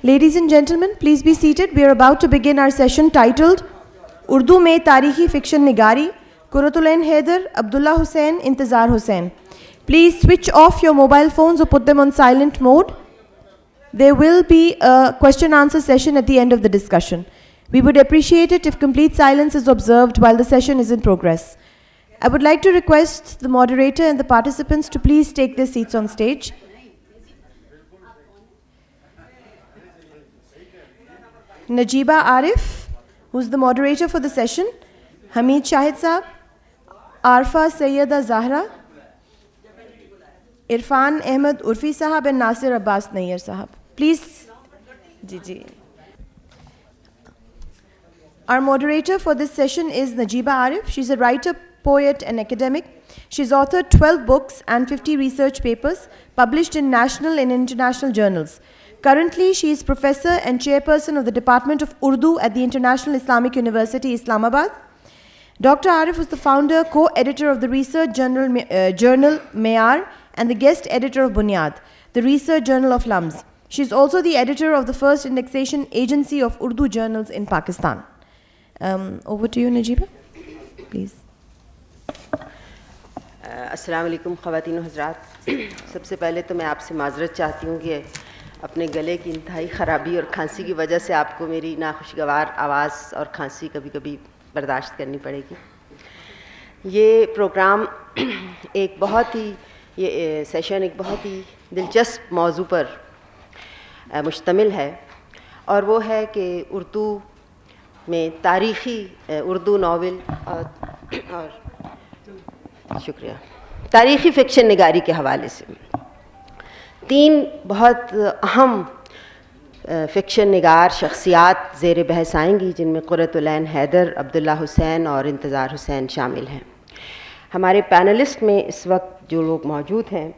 Ladies and gentlemen, please be seated. We are about to begin our session titled Urdu mein Tarikhi Fiction Nigari, Qurratullain Haider, Abdullah Hussain, Intizar Hussain. Please switch off your mobile phones or put them on silent mode. There will be a question-answer session at the end of the discussion. We would appreciate it if complete silence is observed while the session is in progress. I would like to request the moderator and the participants to please take their seats on stage. Najeeba Arif, who's the moderator for the session, Hamid Shahid Sahab, Arfa Sayyida Zahra, Irfan Ahmed Urfi Sahab and Nasir Abbas Nayyar Sahab. Please. Ji. Our moderator for this session is Najeeba Arif. She's a writer, poet and academic. She's authored 12 books and 50 research papers published in national and international journals. Currently, she is professor and chairperson of the Department of Urdu at the International Islamic University, Islamabad. Dr. Arif was the founder, co-editor of the research journal Mayar and the guest editor of Bunyad, the research journal of Lams. She is also the editor of the first indexation agency of Urdu journals in Pakistan. Over to you, Najeeba, please. السلام علیکم خواتین و حضرات. سب سے پہلے تو میں آپ سے معذرت چاہتی ہوں کہ اپنے گلے کی انتہائی خرابی اور کھانسی کی وجہ سے آپ کو میری ناخوشگوار آواز اور کھانسی کبھی کبھی برداشت کرنی پڑے گی. یہ پروگرام یہ سیشن ایک بہت ہی دلچسپ موضوع پر مشتمل ہے، اور وہ ہے کہ اردو میں تاریخی اردو ناول اور شکریہ تاریخی فکشن نگاری کے حوالے سے 3 بہت اہم فکشن نگار شخصیات زیر بحث آئیں گی، جن میں قرۃالعین حیدر، عبداللہ حسین اور انتظار حسین شامل ہیں. ہمارے پینلسٹ میں اس وقت جو لوگ موجود ہیں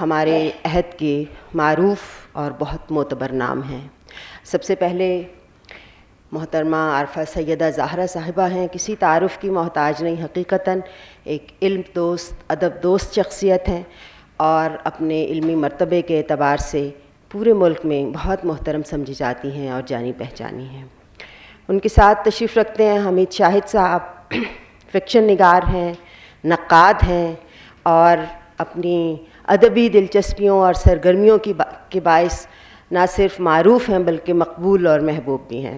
ہمارے عہد کے معروف اور بہت معتبر نام ہیں. سب سے پہلے محترمہ عارفہ سیدہ زہرا صاحبہ ہیں. کسی تعارف کی محتاج نہیں، حقیقتاً ایک علم دوست، ادب دوست شخصیت ہیں اور اپنے علمی مرتبے کے اعتبار سے پورے ملک میں بہت محترم سمجھی جاتی ہیں اور جانی پہچانی ہیں. ان کے ساتھ تشریف رکھتے ہیں حمید شاہد صاحب. فکشن نگار ہیں، نقاد ہیں اور اپنی ادبی دلچسپیوں اور سرگرمیوں کے باعث نہ صرف معروف ہیں بلکہ مقبول اور محبوب بھی ہیں.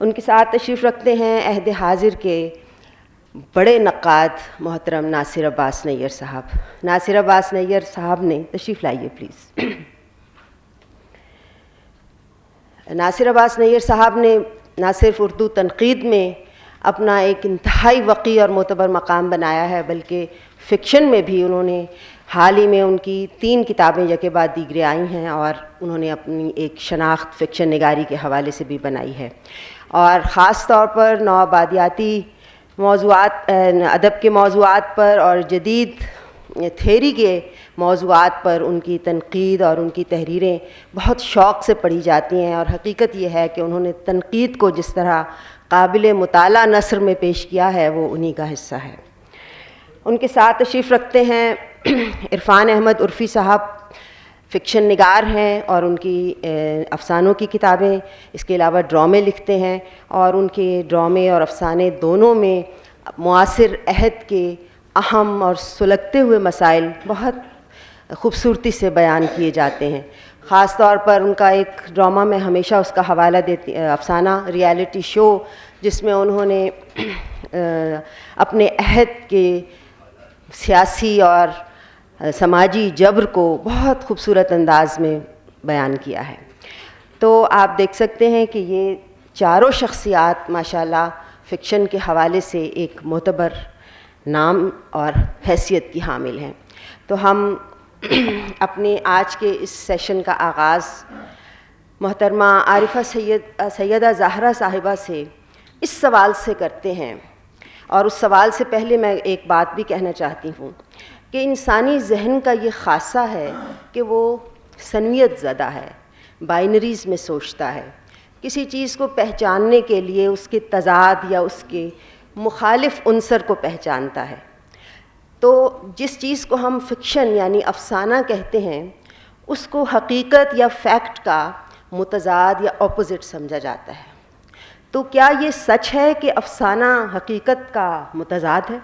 ان کے ساتھ تشریف رکھتے ہیں عہد حاضر کے بڑے نقاد محترم ناصر عباس نیّر صاحب. ناصر عباس نیّر صاحب نے تشریف لائیے پلیز. ناصر عباس نیّر صاحب نے نہ صرف اردو تنقید میں اپنا ایک انتہائی وقیع اور معتبر مقام بنایا ہے بلکہ فکشن میں بھی انہوں نے حال ہی میں ان کی 3 کتابیں یکے بعد دیگرے آئی ہیں اور انہوں نے اپنی ایک شناخت فکشن نگاری کے حوالے سے بھی بنائی ہے. اور خاص طور پر نوآبادیاتی موضوعات، ادب کے موضوعات پر اور جدید تھیری کے موضوعات پر ان کی تنقید اور ان کی تحریریں بہت شوق سے پڑھی جاتی ہیں. اور حقیقت یہ ہے کہ انہوں نے تنقید کو جس طرح قابل مطالعہ نثر میں پیش کیا ہے وہ انہی کا حصہ ہے. ان کے ساتھ تشریف رکھتے ہیں عرفان احمد عرفی صاحب. فکشن نگار ہیں اور ان کی افسانوں کی کتابیں، اس کے علاوہ ڈرامے لکھتے ہیں اور ان کے ڈرامے اور افسانے دونوں میں معاصر عہد کے اہم اور سلگتے ہوئے مسائل بہت خوبصورتی سے بیان کیے جاتے ہیں. خاص طور پر ان کا ایک ڈرامہ میں ہمیشہ اس کا حوالہ دیتی، افسانہ ریالٹی شو، جس میں انہوں نے اپنے عہد کے سیاسی اور سماجی جبر کو بہت خوبصورت انداز میں بیان کیا ہے. تو آپ دیکھ سکتے ہیں کہ یہ چاروں شخصیات ماشاءاللہ فکشن کے حوالے سے ایک معتبر نام اور حیثیت کی حامل ہیں. تو ہم اپنے آج کے اس سیشن کا آغاز محترمہ عارفہ سیدہ زہرا صاحبہ سے اس سوال سے کرتے ہیں، اور اس سوال سے پہلے میں ایک بات بھی کہنا چاہتی ہوں کہ انسانی ذہن کا یہ خاصہ ہے کہ وہ ثنویت زدہ ہے، بائنریز میں سوچتا ہے. کسی چیز کو پہچاننے کے لیے اس کے تضاد یا اس کے مخالف عنصر کو پہچانتا ہے. تو جس چیز کو ہم فکشن یعنی افسانہ کہتے ہیں، اس کو حقیقت یا فیکٹ کا متضاد یا اپوزٹ سمجھا جاتا ہے. تو کیا یہ سچ ہے کہ افسانہ حقیقت کا متضاد ہے؟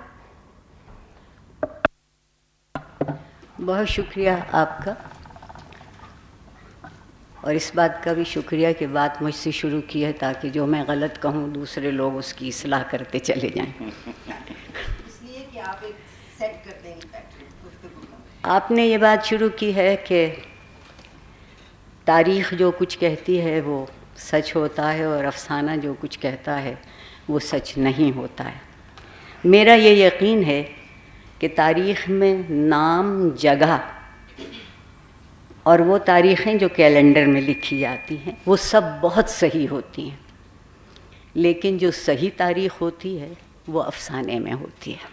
بہت شکریہ آپ کا، اور اس بات کا بھی شکریہ کہ بات مجھ سے شروع کی ہے تاکہ جو میں غلط کہوں دوسرے لوگ اس کی اصلاح کرتے چلے جائیں. اس لیے کہ آپ ایک سیٹ کر دیں گے گفتگو کا. آپ نے یہ بات شروع کی ہے کہ تاریخ جو کچھ کہتی ہے وہ سچ ہوتا ہے اور افسانہ جو کچھ کہتا ہے وہ سچ نہیں ہوتا ہے. میرا یہ یقین ہے کہ تاریخ میں نام، جگہ اور وہ تاریخیں جو کیلنڈر میں لکھی جاتی ہیں وہ سب بہت صحیح ہوتی ہیں، لیکن جو صحیح تاریخ ہوتی ہے وہ افسانے میں ہوتی ہے.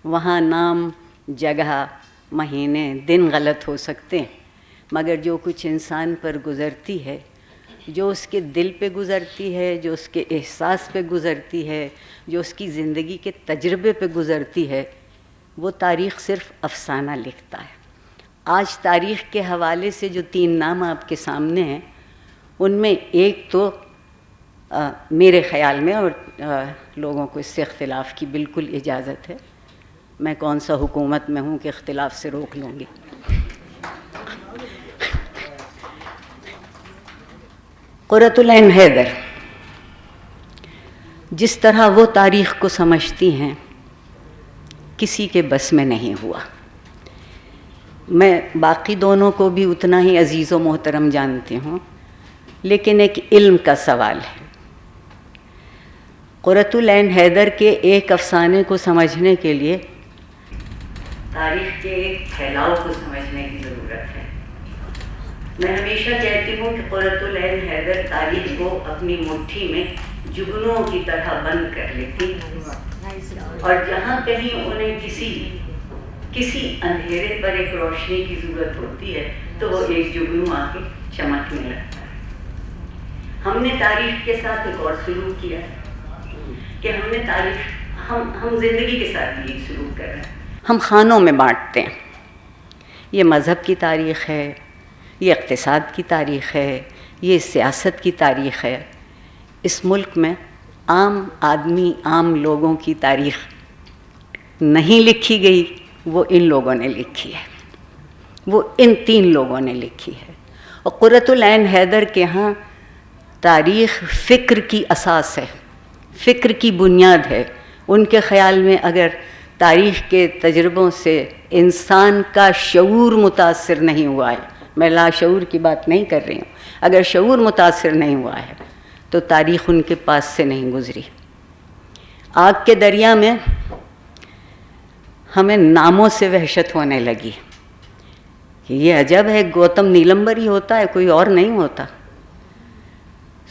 وہاں نام، جگہ، مہینے، دن غلط ہو سکتے ہیں، مگر جو کچھ انسان پر گزرتی ہے، جو اس کے دل پہ گزرتی ہے، جو اس کے احساس پہ گزرتی ہے، جو اس کی زندگی کے تجربے پہ گزرتی ہے، وہ تاریخ صرف افسانہ لکھتا ہے. آج تاریخ کے حوالے سے جو 3 نام آپ کے سامنے ہیں، ان میں ایک تو میرے خیال میں، اور لوگوں کو اس سے اختلاف کی بالکل اجازت ہے، میں کون سا حکومت میں ہوں کہ اختلاف سے روک لوں گی. قرۃ العین حیدر جس طرح وہ تاریخ کو سمجھتی ہیں کسی کے بس میں نہیں ہوا. میں باقی دونوں کو بھی اتنا ہی عزیز و محترم جانتی ہوں، لیکن ایک علم کا سوال ہے. قرۃ العین حیدر کے ایک افسانے کو سمجھنے کے لیے تاریخ کے ایک پھیلاؤ کو سمجھنے کی ضرورت ہے. میں ہمیشہ کہتی ہوں کہ قرۃ العین حیدر تاریخ کو اپنی مٹھی میں جگنوں کی طرح بند کر لیتی، اور جہاں کہیں انہیں کسی اندھیرے پر ایک روشنی کی ضرورت ہوتی ہے تو وہ ایک جگنو آ کے چمکنے لگتا ہے. ہم نے تاریخ کے ساتھ ایک اور سلوک کیا ہے کہ ہم نے تاریخ ہم زندگی کے ساتھ بھی ایک سلوک کر رہے ہیں. ہم خانوں میں بانٹتے ہیں. یہ مذہب کی تاریخ ہے، یہ اقتصاد کی تاریخ ہے، یہ سیاست کی تاریخ ہے. اس ملک میں عام آدمی، عام لوگوں کی تاریخ نہیں لکھی گئی، وہ ان لوگوں نے لکھی ہے، وہ ان 3 لوگوں نے لکھی ہے. اور قرۃ العین حیدر کے ہاں تاریخ فکر کی اساس ہے، فکر کی بنیاد ہے. ان کے خیال میں اگر تاریخ کے تجربوں سے انسان کا شعور متاثر نہیں ہوا ہے، میں لاشعور کی بات نہیں کر رہی ہوں، اگر شعور متاثر نہیں ہوا ہے تو تاریخ ان کے پاس سے نہیں گزری. آگ کے دریا میں ہمیں ناموں سے وحشت ہونے لگی کہ یہ عجب ہے، گوتم نیلمبر ہی ہوتا ہے، کوئی اور نہیں ہوتا.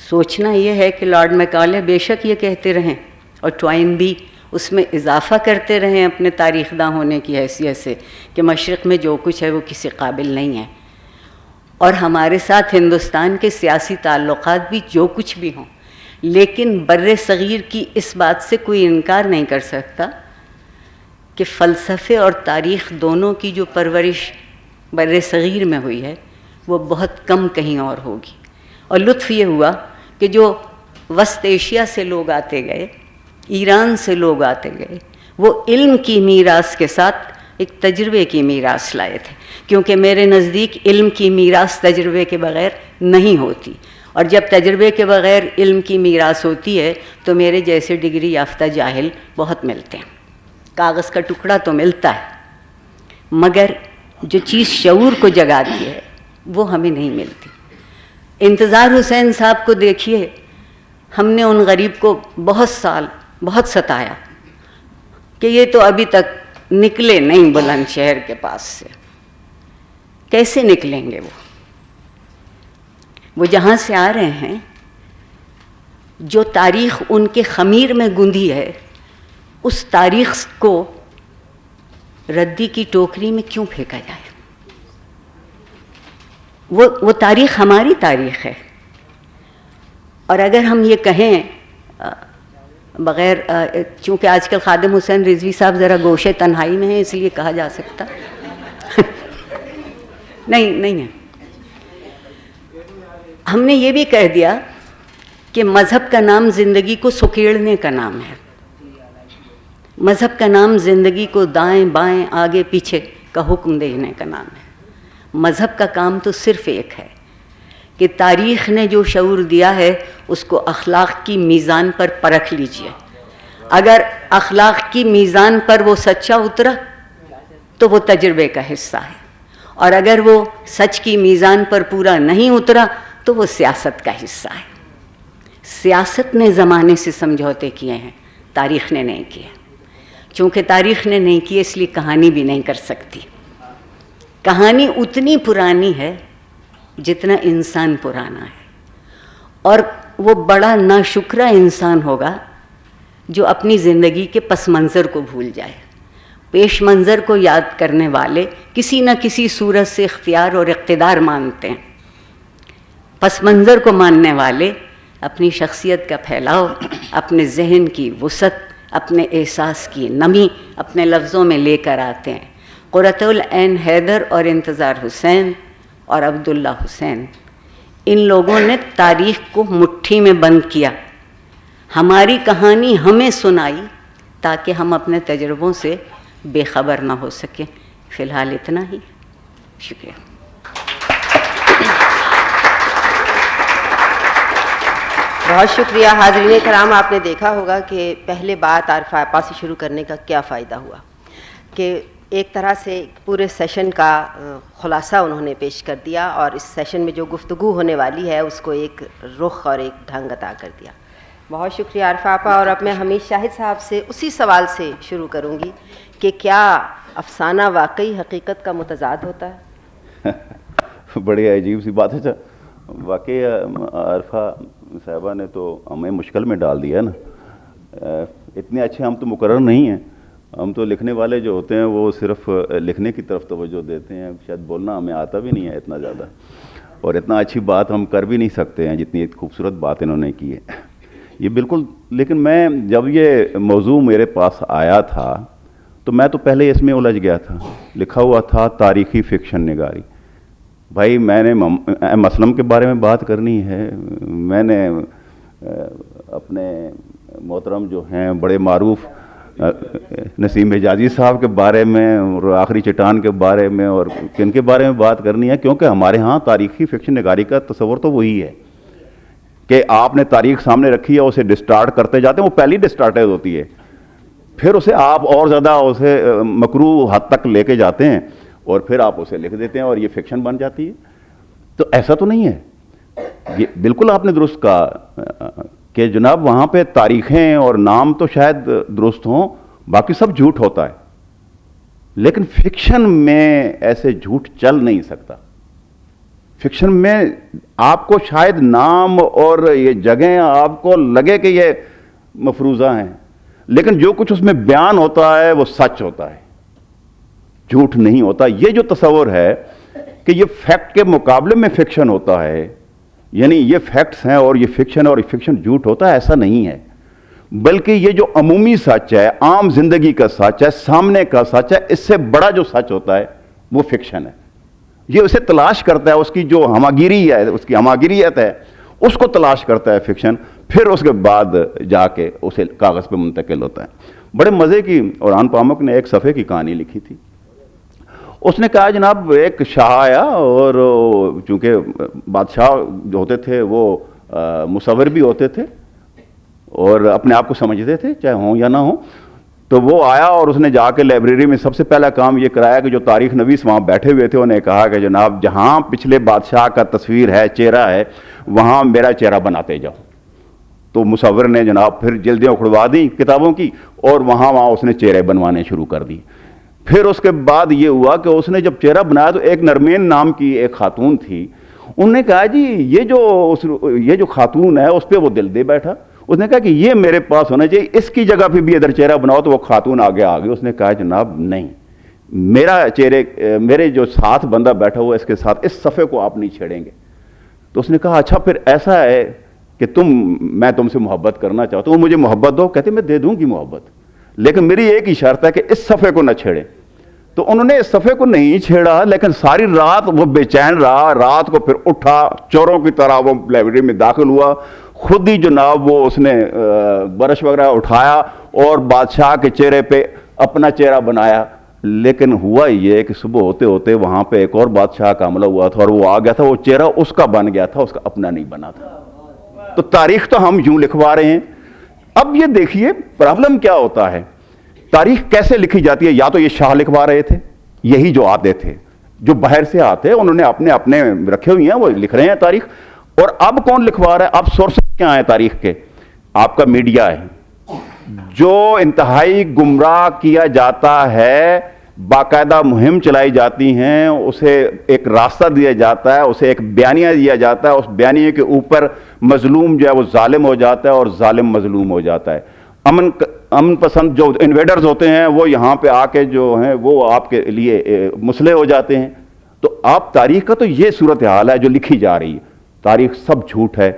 سوچنا یہ ہے کہ لارڈ میکالے بے شک یہ کہتے رہیں اور ٹوائن بھی اس میں اضافہ کرتے رہیں اپنے تاریخ داں ہونے کی حیثیت سے کہ مشرق میں جو کچھ ہے وہ کسی قابل نہیں ہے. اور ہمارے ساتھ ہندوستان کے سیاسی تعلقات بھی جو کچھ بھی ہوں، لیکن بر صغیر کی اس بات سے کوئی انکار نہیں کر سکتا کہ فلسفے اور تاریخ دونوں کی جو پرورش بر صغیر میں ہوئی ہے وہ بہت کم کہیں اور ہوگی. اور لطف یہ ہوا کہ جو وسط ایشیا سے لوگ آتے گئے، ایران سے لوگ آتے گئے، وہ علم کی میراث کے ساتھ ایک تجربے کی میراث لائے تھے، کیونکہ میرے نزدیک علم کی میراث تجربے کے بغیر نہیں ہوتی. اور جب تجربے کے بغیر علم کی میراث ہوتی ہے تو میرے جیسے ڈگری یافتہ جاہل بہت ملتے ہیں. کاغذ کا ٹکڑا تو ملتا ہے، مگر جو چیز شعور کو جگاتی ہے وہ ہمیں نہیں ملتی. انتظار حسین صاحب کو دیکھیے، ہم نے ان غریب کو بہت سال بہت ستایا کہ یہ تو ابھی تک نکلے نہیں بلند شہر کے پاس سے. کیسے نکلیں گے وہ جہاں سے آ رہے ہیں، جو تاریخ ان کے خمیر میں گندھی ہے، اس تاریخ کو ردی کی ٹوکری میں کیوں پھینکا جائے؟ وہ تاریخ ہماری تاریخ ہے. اور اگر ہم یہ کہیں بغیر، چونکہ آج کل خادم حسین رضوی صاحب ذرا گوشے تنہائی میں ہیں اس لیے کہا جا سکتا نہیں ہے، ہم نے یہ بھی کہہ دیا کہ مذہب کا نام زندگی کو سکیڑنے کا نام ہے. مذہب کا نام زندگی کو دائیں بائیں آگے پیچھے کا حکم دینے کا نام ہے. مذہب کا کام تو صرف ایک ہے کہ تاریخ نے جو شعور دیا ہے اس کو اخلاق کی میزان پر پرکھ لیجئے. اگر اخلاق کی میزان پر وہ سچا اترا تو وہ تجربے کا حصہ ہے، اور اگر وہ سچ کی میزان پر پورا نہیں اترا تو وہ سیاست کا حصہ ہے. سیاست نے زمانے سے سمجھوتے کیے ہیں، تاریخ نے نہیں کیے. چونکہ تاریخ نے نہیں کیے اس لیے کہانی بھی نہیں کر سکتی. کہانی اتنی پرانی ہے جتنا انسان پرانا ہے، اور وہ بڑا ناشکرا انسان ہوگا جو اپنی زندگی کے پس منظر کو بھول جائے. پیش منظر کو یاد کرنے والے کسی نہ کسی صورت سے اختیار اور اقتدار مانتے ہیں. پس منظر کو ماننے والے اپنی شخصیت کا پھیلاؤ، اپنے ذہن کی وسعت، اپنے احساس کی نمی اپنے لفظوں میں لے کر آتے ہیں. قرۃ العین حیدر اور انتظار حسین اور عبداللہ حسین، ان لوگوں نے تاریخ کو مٹھی میں بند کیا. ہماری کہانی ہمیں سنائی تاکہ ہم اپنے تجربوں سے بے خبر نہ ہو سکیں. فی الحال اتنا ہی. شکریہ. بہت شکریہ. حاضرین کرام، آپ نے دیکھا ہوگا کہ پہلے بات عارفہ آپا سے شروع کرنے کا کیا فائدہ ہوا کہ ایک طرح سے پورے سیشن کا خلاصہ انہوں نے پیش کر دیا، اور اس سیشن میں جو گفتگو ہونے والی ہے اس کو ایک رخ اور ایک ڈھنگ عطا کر دیا. بہت شکریہ عارفہ آپا. اور اب میں حمید شاہد صاحب سے اسی سوال سے شروع کروں گی کہ کیا افسانہ واقعی حقیقت کا متضاد ہوتا ہے؟ بڑی عجیب سی بات ہے. واقعی عارفہ صاحبہ نے تو ہمیں مشکل میں ڈال دیا نا. اتنے اچھے ہم تو مقرر نہیں ہیں. ہم تو لکھنے والے جو ہوتے ہیں وہ صرف لکھنے کی طرف توجہ دیتے ہیں. شاید بولنا ہمیں آتا بھی نہیں ہے اتنا زیادہ، اور اتنا اچھی بات ہم کر بھی نہیں سکتے ہیں جتنی خوبصورت بات انہوں نے کی ہے. یہ بالکل. لیکن میں جب یہ موضوع میرے پاس آیا تھا تو میں تو پہلے اس میں الجھ گیا تھا. لکھا ہوا تھا تاریخی فکشن نگاری. بھائی میں نے مسلم کے بارے میں بات کرنی ہے، میں نے اپنے محترم جو ہیں بڑے معروف نسیم حجازی صاحب کے بارے میں اور آخری چٹان کے بارے میں اور کن کے بارے میں بات کرنی ہے، کیونکہ ہمارے ہاں تاریخی فکشن نگاری کا تصور تو وہی ہے کہ آپ نے تاریخ سامنے رکھی ہے، اسے ڈسٹارٹ کرتے جاتے ہیں. وہ پہلی ڈسٹارٹیڈ ہوتی ہے، پھر اسے آپ اور زیادہ اسے مکروہ حد تک لے کے جاتے ہیں اور پھر آپ اسے لکھ دیتے ہیں اور یہ فکشن بن جاتی ہے. تو ایسا تو نہیں ہے. یہ بالکل آپ نے درست کہا کہ جناب وہاں پہ تاریخیں اور نام تو شاید درست ہوں، باقی سب جھوٹ ہوتا ہے. لیکن فکشن میں ایسے جھوٹ چل نہیں سکتا. فکشن میں آپ کو شاید نام اور یہ جگہیں آپ کو لگے کہ یہ مفروضہ ہیں، لیکن جو کچھ اس میں بیان ہوتا ہے وہ سچ ہوتا ہے، جھوٹ نہیں ہوتا. یہ جو تصور ہے کہ یہ فیکٹ کے مقابلے میں فکشن ہوتا ہے، یعنی یہ فیکٹس ہیں اور یہ فکشن جھوٹ ہوتا ہے، ایسا نہیں ہے. بلکہ یہ جو عمومی سچ ہے، عام زندگی کا سچ ہے، سامنے کا سچ ہے، اس سے بڑا جو سچ ہوتا ہے وہ فکشن ہے. یہ اسے تلاش کرتا ہے، اس کی جو ہماگیری ہے، اس کی ہماگیریت ہے، اس کو تلاش کرتا ہے فکشن. پھر اس کے بعد جا کے اسے کاغذ پہ منتقل ہوتا ہے. بڑے مزے کی اوران پامک نے ایک صفحے کی کہانی لکھی تھی. اس نے کہا جناب ایک شاہ آیا، اور چونکہ بادشاہ جو ہوتے تھے وہ مصور بھی ہوتے تھے اور اپنے آپ کو سمجھتے تھے چاہے ہوں یا نہ ہوں. تو وہ آیا اور اس نے جا کے لائبریری میں سب سے پہلا کام یہ کرایا کہ جو تاریخ نویس وہاں بیٹھے ہوئے تھے انہیں کہا کہ جناب جہاں پچھلے بادشاہ کا تصویر ہے، چہرہ ہے، وہاں میرا چہرہ بناتے جاؤ. تو مصور نے جناب پھر جلدیں اکھڑوا دیں کتابوں کی اور وہاں اس نے چہرے بنوانے شروع کر دی. پھر اس کے بعد یہ ہوا کہ اس نے جب چہرہ بنایا تو ایک نرمین نام کی ایک خاتون تھی. انہوں نے کہا جی یہ جو خاتون ہے اس پہ وہ دل دے بیٹھا. اس نے کہا کہ یہ میرے پاس ہونا چاہیے، اس کی جگہ پہ بھی ادھر چہرہ بناؤ. تو وہ خاتون آگے آ گئی. اس نے کہا جناب نہیں، میرے جو ساتھ بندہ بیٹھا ہوا اس کے ساتھ اس صفحے کو آپ نہیں چھیڑیں گے. تو اس نے کہا اچھا پھر ایسا ہے کہ میں تم سے محبت کرنا چاہتا ہوں، مجھے محبت دو. کہتے میں دے دوں گی محبت، لیکن میری ایک ہی شرط ہے کہ اس صفحے کو نہ چھیڑیں. تو انہوں نے اس صفحے کو نہیں چھیڑا، لیکن ساری رات وہ بے چین رہا، رات کو پھر اٹھا، چوروں کی طرح وہ لائبریری میں داخل ہوا، خود ہی جناب وہ اس نے برش وغیرہ اٹھایا اور بادشاہ کے چہرے پہ اپنا چہرہ بنایا. لیکن ہوا یہ کہ صبح ہوتے ہوتے وہاں پہ ایک اور بادشاہ کا حملہ ہوا تھا اور وہ آ گیا تھا، وہ چہرہ اس کا بن گیا تھا، اس کا اپنا نہیں بنا تھا. تو تاریخ تو ہم یوں لکھوا رہے ہیں. اب یہ دیکھیے پرابلم کیا ہوتا ہے، تاریخ کیسے لکھی جاتی ہے. یا تو یہ شاہ لکھوا رہے تھے، یہی جو آتے تھے، جو باہر سے آتے انہوں نے اپنے رکھے ہوئے ہیں، وہ لکھ رہے ہیں تاریخ. اور اب کون لکھوا رہا ہے؟ اب سورسز کیا ہیں تاریخ کے؟ آپ کا میڈیا ہے جو انتہائی گمراہ کیا جاتا ہے، باقاعدہ مہم چلائی جاتی ہیں، اسے ایک راستہ دیا جاتا ہے، اسے ایک بیانیہ دیا جاتا ہے، اس بیانیے کے اوپر مظلوم جو ہے وہ ظالم ہو جاتا ہے اور ظالم مظلوم ہو جاتا ہے. امن پسند جو انویڈرز ہوتے ہیں وہ یہاں پہ آ کے جو ہیں وہ آپ کے لیے مسلح ہو جاتے ہیں. تو آپ تاریخ کا تو یہ صورتحال ہے جو لکھی جا رہی ہے. تاریخ سب جھوٹ ہے.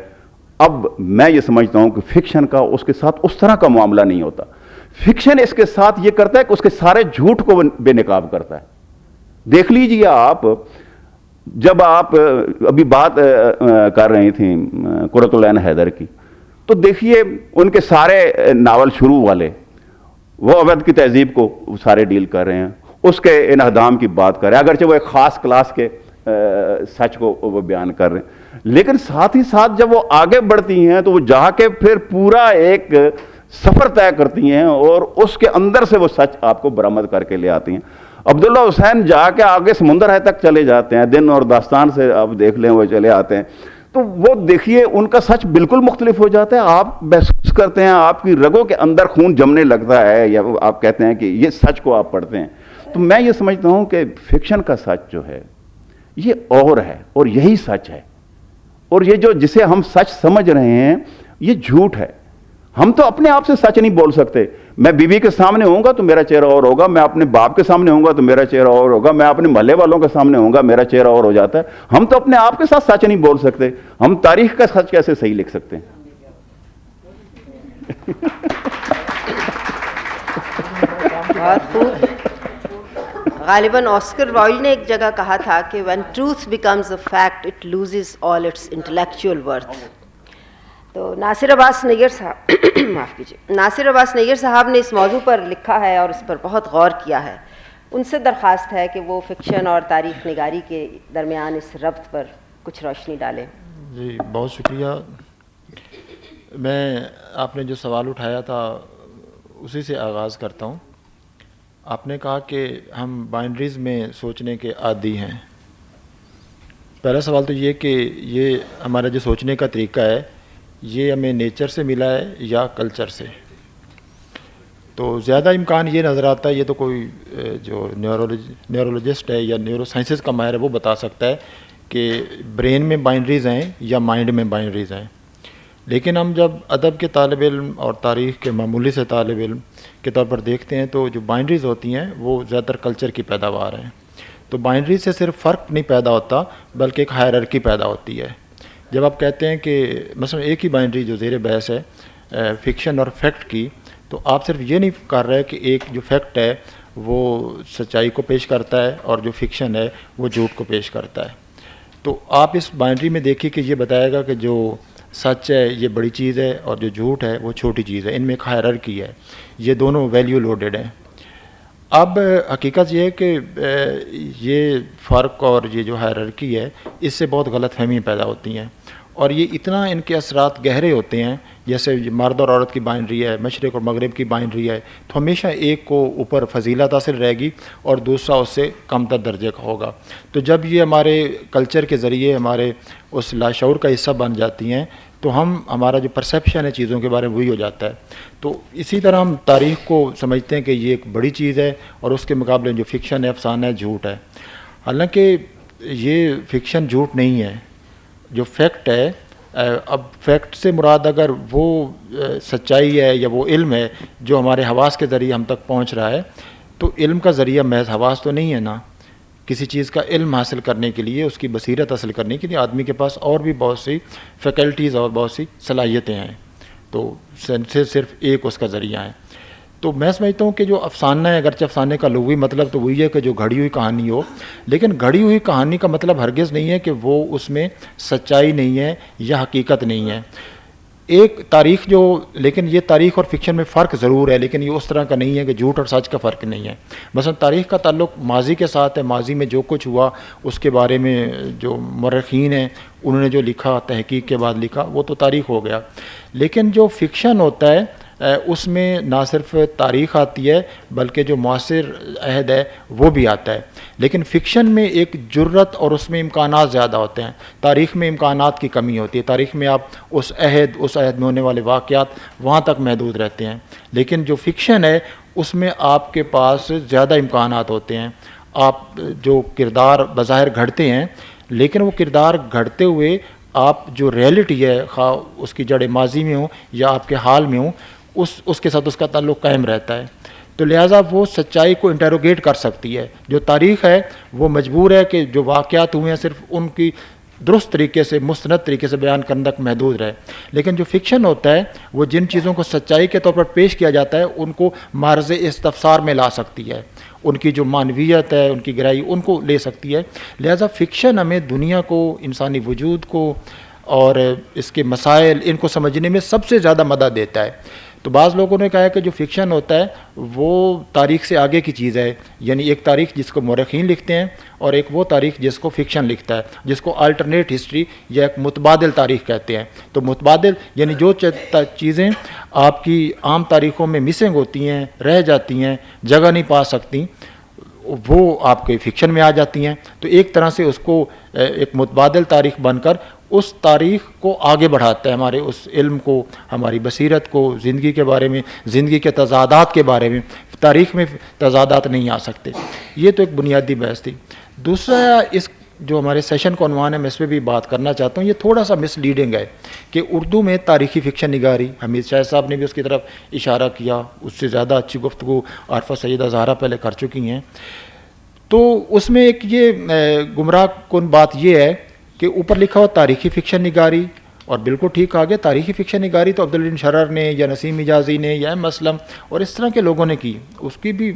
اب میں یہ سمجھتا ہوں کہ فکشن کا اس کے ساتھ اس طرح کا معاملہ نہیں ہوتا. فکشن اس کے ساتھ یہ کرتا ہے کہ اس کے سارے جھوٹ کو بے نقاب کرتا ہے. دیکھ لیجئے آپ، جب آپ ابھی بات کر رہی تھیں قرۃ العین حیدر کی، تو دیکھیے ان کے سارے ناول شروع والے وہ اودھ کی تہذیب کو سارے ڈیل کر رہے ہیں، اس کے انہدام کی بات کر رہے ہیں، اگرچہ وہ ایک خاص کلاس کے سچ کو وہ بیان کر رہے ہیں. لیکن ساتھ ہی ساتھ جب وہ آگے بڑھتی ہیں تو وہ جا کے پھر پورا ایک سفر طے کرتی ہیں اور اس کے اندر سے وہ سچ آپ کو برآمد کر کے لے آتی ہیں. عبداللہ حسین جا کے آگے سمندر ہے تک چلے جاتے ہیں، دن اور داستان سے آپ دیکھ لیں وہ چلے آتے ہیں. تو وہ دیکھیے ان کا سچ بالکل مختلف ہو جاتا ہے. آپ محسوس کرتے ہیں، آپ کی رگوں کے اندر خون جمنے لگتا ہے، یا آپ کہتے ہیں کہ یہ سچ کو آپ پڑھتے ہیں. تو میں یہ سمجھتا ہوں کہ فکشن کا سچ جو ہے یہ اور ہے، اور یہی سچ ہے. اور یہ جو جسے ہم سچ سمجھ رہے ہیں یہ جھوٹ ہے. ہم تو اپنے آپ سے سچ نہیں بول سکتے. میں بیوی کے سامنے ہوں گا تو میرا چہرہ اور ہوگا، میں اپنے باپ کے سامنے ہوں گا تو میرا چہرہ اور ہوگا، میں اپنے محلے والوں کے سامنے ہوں گا میرا چہرہ اور ہو جاتا ہے. ہم تو اپنے آپ کے ساتھ سچ نہیں بول سکتے. ہم تاریخ کا سچ کیسے صحیح لکھ سکتے ہیں؟ بہت خوب. غالباً آسکر وائلڈ نے ایک جگہ کہا تھا کہ when truth becomes a fact it loses all its intellectual worth. تو ناصر عباس نییر صاحب معاف کیجیے، ناصر عباس نییر صاحب نے اس موضوع پر لکھا ہے اور اس پر بہت غور کیا ہے. ان سے درخواست ہے کہ وہ فکشن اور تاریخ نگاری کے درمیان اس ربط پر کچھ روشنی ڈالیں. جی بہت شکریہ. میں آپ نے جو سوال اٹھایا تھا اسی سے آغاز کرتا ہوں. آپ نے کہا کہ ہم بائنڈریز میں سوچنے کے عادی ہیں. پہلا سوال تو یہ کہ یہ ہمارا جو سوچنے کا طریقہ ہے یہ ہمیں نیچر سے ملا ہے یا کلچر سے. تو زیادہ امکان یہ نظر آتا ہے، یہ تو کوئی جو نیورولوجسٹ ہے یا نیورو سائنسز کا ماہر ہے وہ بتا سکتا ہے کہ برین میں بائنڈریز ہیں یا مائنڈ میں بائنڈریز ہیں. لیکن ہم جب ادب کے طالب علم اور تاریخ کے معمولی سے طالب علم کے طور پر دیکھتے ہیں تو جو بائنڈریز ہوتی ہیں وہ زیادہ تر کلچر کی پیداوار ہیں. تو بائنڈریز سے صرف فرق نہیں پیدا ہوتا بلکہ ایک ہائرارکی پیدا ہوتی ہے. جب آپ کہتے ہیں کہ مثلا ایک ہی بائنڈری جو زیر بحث ہے فکشن اور فیکٹ کی، تو آپ صرف یہ نہیں کر رہے کہ ایک جو فیکٹ ہے وہ سچائی کو پیش کرتا ہے اور جو فکشن ہے وہ جھوٹ کو پیش کرتا ہے. تو آپ اس بائنڈری میں دیکھیے کہ یہ بتائے گا کہ جو سچ ہے یہ بڑی چیز ہے اور جو جھوٹ ہے وہ چھوٹی چیز ہے. ان میں ایک ہائرارکی ہے، یہ دونوں ویلیو لوڈڈ ہیں. اب حقیقت یہ ہے کہ یہ فرق اور یہ جو ہائرارکی ہے اس سے بہت غلط فہمیاں پیدا ہوتی ہیں، اور یہ اتنا ان کے اثرات گہرے ہوتے ہیں. جیسے مرد اور عورت کی بائنڈری ہے، مشرق اور مغرب کی بائنڈری ہے، تو ہمیشہ ایک کو اوپر فضیلت حاصل رہے گی اور دوسرا اس سے کم تر درجے کا ہوگا. تو جب یہ ہمارے کلچر کے ذریعے ہمارے اس لاشعور کا حصہ بن جاتی ہیں تو ہمارا جو پرسیپشن ہے چیزوں کے بارے میں وہی ہو جاتا ہے. تو اسی طرح ہم تاریخ کو سمجھتے ہیں کہ یہ ایک بڑی چیز ہے اور اس کے مقابلے جو فکشن ہے، افسانہ ہے، جھوٹ ہے. حالانکہ یہ فکشن جھوٹ نہیں ہے. جو فیکٹ ہے، اب فیکٹ سے مراد اگر وہ سچائی ہے یا وہ علم ہے جو ہمارے حواس کے ذریعے ہم تک پہنچ رہا ہے، تو علم کا ذریعہ محض حواس تو نہیں ہے نا. کسی چیز کا علم حاصل کرنے کے لیے، اس کی بصیرت حاصل کرنے کے لیے آدمی کے پاس اور بھی بہت سی فیکلٹیز اور بہت سی صلاحیتیں ہیں. تو سینسز صرف ایک اس کا ذریعہ ہے. تو میں سمجھتا ہوں کہ جو افسانہ ہے، اگرچہ افسانے کا لغوی مطلب تو وہی ہے کہ جو گھڑی ہوئی کہانی ہو، لیکن گھڑی ہوئی کہانی کا مطلب ہرگز نہیں ہے کہ وہ اس میں سچائی نہیں ہے یا حقیقت نہیں ہے. ایک تاریخ جو، لیکن یہ تاریخ اور فکشن میں فرق ضرور ہے، لیکن یہ اس طرح کا نہیں ہے کہ جھوٹ اور سچ کا فرق نہیں ہے. مثلا تاریخ کا تعلق ماضی کے ساتھ ہے، ماضی میں جو کچھ ہوا اس کے بارے میں جو مورخین ہیں انہوں نے جو لکھا، تحقیق کے بعد لکھا، وہ تو تاریخ ہو گیا. لیکن جو فکشن ہوتا ہے اس میں نہ صرف تاریخ آتی ہے بلکہ جو معاصر عہد ہے وہ بھی آتا ہے. لیکن فکشن میں ایک جرت اور اس میں امکانات زیادہ ہوتے ہیں. تاریخ میں امکانات کی کمی ہوتی ہے. تاریخ میں آپ اس عہد میں ہونے والے واقعات وہاں تک محدود رہتے ہیں. لیکن جو فکشن ہے اس میں آپ کے پاس زیادہ امکانات ہوتے ہیں. آپ جو کردار بظاہر گھڑتے ہیں، لیکن وہ کردار گھڑتے ہوئے آپ جو ریئلٹی ہے، خواہ اس کی جڑیں ماضی میں ہوں یا آپ کے حال میں ہوں، اس کے ساتھ اس کا تعلق قائم رہتا ہے. تو لہٰذا وہ سچائی کو انٹروگیٹ کر سکتی ہے. جو تاریخ ہے وہ مجبور ہے کہ جو واقعات ہوئے ہیں صرف ان کی درست طریقے سے، مستند طریقے سے بیان کرنے تک محدود رہے. لیکن جو فکشن ہوتا ہے وہ جن چیزوں کو سچائی کے طور پر پیش کیا جاتا ہے ان کو معرض استفسار میں لا سکتی ہے. ان کی جو معنویت ہے، ان کی گہرائی، ان کو لے سکتی ہے. لہٰذا فکشن ہمیں دنیا کو، انسانی وجود کو اور اس کے مسائل، ان کو سمجھنے میں سب سے زیادہ مدد دیتا ہے. تو بعض لوگوں نے کہا ہے کہ جو فکشن ہوتا ہے وہ تاریخ سے آگے کی چیز ہے. یعنی ایک تاریخ جس کو مورخین لکھتے ہیں اور ایک وہ تاریخ جس کو فکشن لکھتا ہے، جس کو الٹرنیٹ ہسٹری یا ایک متبادل تاریخ کہتے ہیں. تو متبادل یعنی جو چیزیں آپ کی عام تاریخوں میں مسنگ ہوتی ہیں، رہ جاتی ہیں، جگہ نہیں پا سکتی، وہ آپ کے فکشن میں آ جاتی ہیں. تو ایک طرح سے اس کو ایک متبادل تاریخ بن کر اس تاریخ کو آگے بڑھاتا ہے، ہمارے اس علم کو، ہماری بصیرت کو، زندگی کے بارے میں، زندگی کے تضادات کے بارے میں. تاریخ میں تضادات نہیں آ سکتے. یہ تو ایک بنیادی بحث تھی. دوسرا اس جو ہمارے سیشن کا عنوان ہے، میں اس پہ بھی بات کرنا چاہتا ہوں. یہ تھوڑا سا مس لیڈنگ ہے کہ اردو میں تاریخی فکشن نگاری، حمید شاہ صاحب نے بھی اس کی طرف اشارہ کیا، اس سے زیادہ اچھی گفتگو عارفہ سیدہ زہرا پہلے کر چکی ہیں. تو اس میں ایک یہ گمراہ کن بات یہ ہے کہ اوپر لکھا ہوا تاریخی فکشن نگاری، اور بالکل ٹھیک آگے تاریخی فکشن نگاری تو عبدالدین شرر نے یا نسیم حجازی نے یا ایم اسلم اور اس طرح کے لوگوں نے کی. اس کی بھی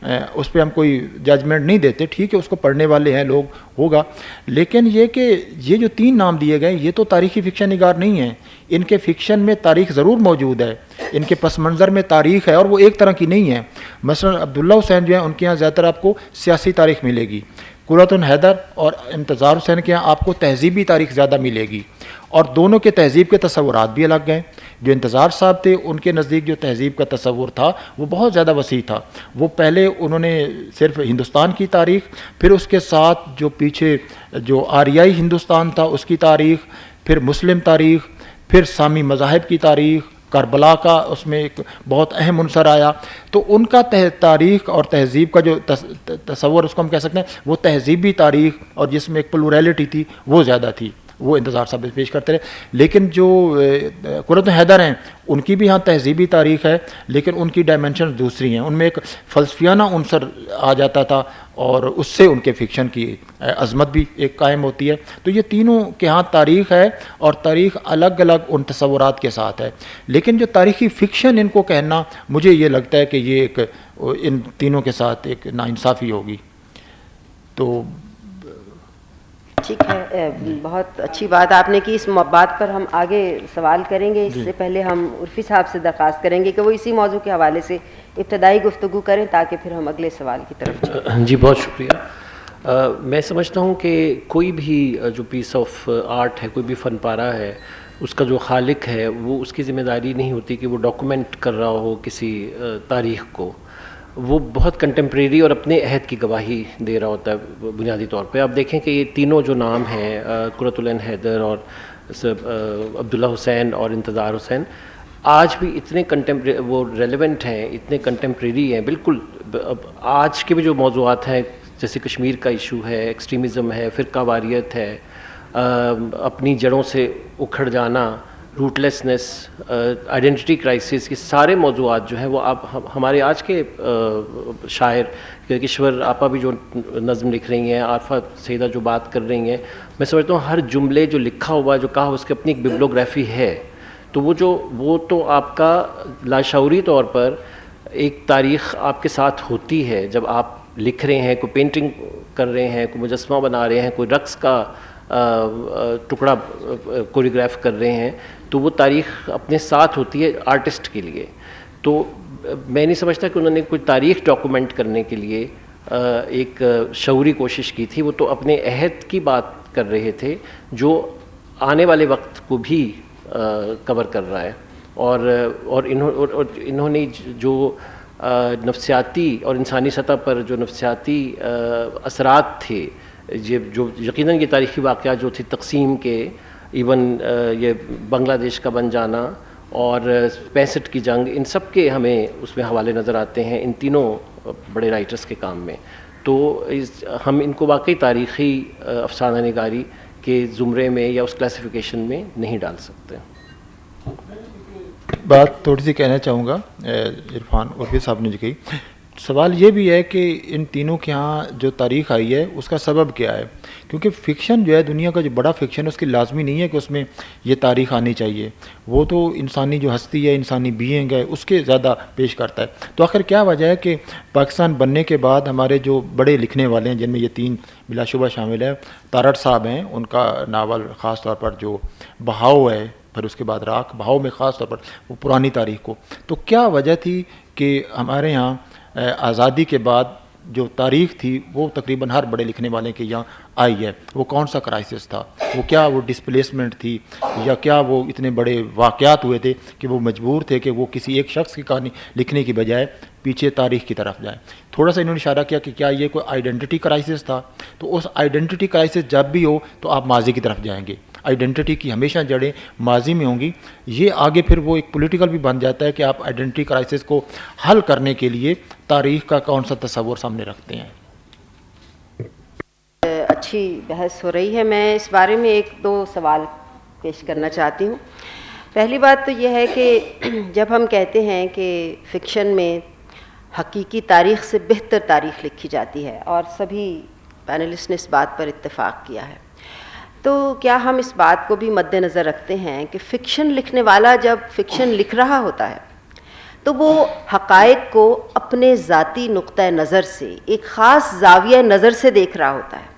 اس پہ ہم کوئی ججمنٹ نہیں دیتے، ٹھیک ہے، اس کو پڑھنے والے ہیں لوگ، ہوگا. لیکن یہ کہ یہ جو 3 نام دیے گئے یہ تو تاریخی فکشن نگار نہیں ہیں. ان کے فکشن میں تاریخ ضرور موجود ہے، ان کے پس منظر میں تاریخ ہے، اور وہ ایک طرح کی نہیں ہے. مثلا عبداللہ حسین جو ہیں ان کے یہاں زیادہ تر آپ کو سیاسی تاریخ ملے گی. قرۃ حیدر اور انتظار حسین کے یہاں آپ کو تہذیبی تاریخ زیادہ ملے گی. اور دونوں کے تہذیب کے تصورات بھی الگ ہیں. جو انتظار صاحب تھے ان کے نزدیک جو تہذیب کا تصور تھا وہ بہت زیادہ وسیع تھا. وہ پہلے انہوں نے صرف ہندوستان کی تاریخ، پھر اس کے ساتھ جو پیچھے جو آریائی ہندوستان تھا اس کی تاریخ، پھر مسلم تاریخ، پھر سامی مذاہب کی تاریخ، کربلا کا اس میں ایک بہت اہم عنصر آیا. تو ان کا تاریخ اور تہذیب کا جو تصور اس کو ہم کہہ سکتے ہیں وہ تہذیبی تاریخ، اور جس میں ایک پلوریلٹی تھی وہ زیادہ تھی، وہ انتظار صاحب پیش کرتے رہے. لیکن جو قرۃ حیدر ہیں ان کی بھی ہاں تہذیبی تاریخ ہے، لیکن ان کی ڈائمنشن دوسری ہیں. ان میں ایک فلسفیانہ عنصر آ جاتا تھا اور اس سے ان کے فکشن کی عظمت بھی ایک قائم ہوتی ہے. تو یہ تینوں کے ہاں تاریخ ہے، اور تاریخ الگ الگ ان تصورات کے ساتھ ہے. لیکن جو تاریخی فکشن ان کو کہنا، مجھے یہ لگتا ہے کہ یہ ایک ان تینوں کے ساتھ ایک ناانصافی ہوگی. تو ٹھیک ہے، بہت اچھی بات آپ نے کی. اس بات پر ہم آگے سوال کریں گے. اس سے پہلے ہم عرفی صاحب سے درخواست کریں گے کہ وہ اسی موضوع کے حوالے سے ابتدائی گفتگو کریں تاکہ پھر ہم اگلے سوال کی طرف چلیں. جی بہت شکریہ. میں سمجھتا ہوں کہ کوئی بھی جو پیس آف آرٹ ہے، کوئی بھی فن پارہ ہے، اس کا جو خالق ہے وہ اس کی ذمہ داری نہیں ہوتی کہ وہ ڈاکومنٹ کر رہا ہو کسی تاریخ کو. وہ بہت کنٹمپریری اور اپنے عہد کی گواہی دے رہا ہوتا ہے بنیادی طور پہ. آپ دیکھیں کہ یہ تینوں جو نام ہیں، قرۃ العین حیدر اور عبداللہ حسین اور انتظار حسین، آج بھی اتنے وہ ریلیونٹ ہیں، اتنے کنٹمپریری ہیں. بالکل آج کے بھی جو موضوعات ہیں، جیسے کشمیر کا ایشو ہے، ایکسٹریمزم ہے، فرقہ واریت ہے، اپنی جڑوں سے اکھڑ جانا، روٹ لیسنس، آئیڈینٹی کرائسس، یہ سارے موضوعات جو ہیں وہ آپ ہمارے آج کے شاعر کشور آپا بھی جو نظم لکھ رہی ہیں، عارفہ سیدہ جو بات کر رہی ہیں، میں سمجھتا ہوں ہر جملے جو لکھا ہوا جو کہا اس کی اپنی ایک بیبلوگرافی ہے. تو وہ تو آپ کا لاشعوری طور پر ایک تاریخ آپ کے ساتھ ہوتی ہے جب آپ لکھ رہے ہیں, کوئی پینٹنگ کر رہے ہیں, کوئی مجسمہ بنا رہے ہیں, کوئی رقص کا ٹکڑا کوریوگراف کر رہے ہیں, تو وہ تاریخ اپنے ساتھ ہوتی ہے آرٹسٹ کے لیے. تو میں نہیں سمجھتا کہ انہوں نے کوئی تاریخ ڈاکومنٹ کرنے کے لیے ایک شعوری کوشش کی تھی. وہ تو اپنے عہد کی بات کر رہے تھے جو آنے والے وقت کو بھی کور کر رہا ہے. اور انہوں نے جو نفسیاتی اور انسانی سطح پر جو نفسیاتی اثرات تھے, جو یقیناً یہ تاریخی واقعات جو تھے تقسیم کے, ایون یہ بنگلہ دیش کا بن جانا اور 65 کی جنگ, ان سب کے ہمیں اس میں حوالے نظر آتے ہیں ان تینوں بڑے رائٹرز کے کام میں. تو ہم ان کو واقعی تاریخی افسانہ نگاری کے زمرے میں یا اس کلاسیفیکیشن میں نہیں ڈال سکتے. بات تھوڑی سی کہنا چاہوں گا عرفان عرفی صاحب نے جو کہی. سوال یہ بھی ہے کہ ان تینوں کے ہاں جو تاریخ آئی ہے اس کا سبب کیا ہے, کیونکہ فکشن جو ہے دنیا کا جو بڑا فکشن ہے اس کی لازمی نہیں ہے کہ اس میں یہ تاریخ آنی چاہیے. وہ تو انسانی جو ہستی ہے, انسانی بینگ ہے, اس کے زیادہ پیش کرتا ہے. تو آخر کیا وجہ ہے کہ پاکستان بننے کے بعد ہمارے جو بڑے لکھنے والے ہیں, جن میں یہ تین بلا شبہ شامل ہے, تارڑ صاحب ہیں, ان کا ناول خاص طور پر جو بہاؤ ہے, پھر اس کے بعد راکھ, بہاؤ میں خاص طور پر وہ پرانی تاریخ کو. تو کیا وجہ تھی کہ ہمارے یہاں آزادی کے بعد جو تاریخ تھی وہ تقریباً ہر بڑے لکھنے والے کے یہاں آئی ہے؟ وہ کون سا کرائسس تھا؟ وہ کیا وہ ڈسپلیسمنٹ تھی, یا کیا وہ اتنے بڑے واقعات ہوئے تھے کہ وہ مجبور تھے کہ وہ کسی ایک شخص کی کہانی لکھنے کی بجائے پیچھے تاریخ کی طرف جائیں؟ تھوڑا سا انہوں نے اشارہ کیا کہ کیا یہ کوئی آئیڈینٹی کرائسس تھا. تو اس آئیڈینٹی کرائسس جب بھی ہو تو آپ ماضی کی طرف جائیں گے. آئیڈینٹی کی ہمیشہ جڑیں ماضی میں ہوں گی. یہ آگے پھر وہ ایک پولیٹیکل بھی بن جاتا ہے کہ آپ آئیڈینٹی کرائسس کو حل کرنے کے لیے تاریخ کا کون سا تصور سامنے رکھتے ہیں. اچھی بحث ہو رہی ہے. میں اس بارے میں ایک دو سوال پیش کرنا چاہتی ہوں. پہلی بات تو یہ ہے کہ جب ہم کہتے ہیں کہ فکشن میں حقیقی تاریخ سے بہتر تاریخ لکھی جاتی ہے, اور سبھی پینلسٹ نے اس بات پر اتفاق کیا ہے, تو کیا ہم اس بات کو بھی مد نظر رکھتے ہیں کہ فکشن لکھنے والا جب فکشن لکھ رہا ہوتا ہے تو وہ حقائق کو اپنے ذاتی نقطہ نظر سے, ایک خاص زاویہ نظر سے دیکھ رہا ہوتا ہے.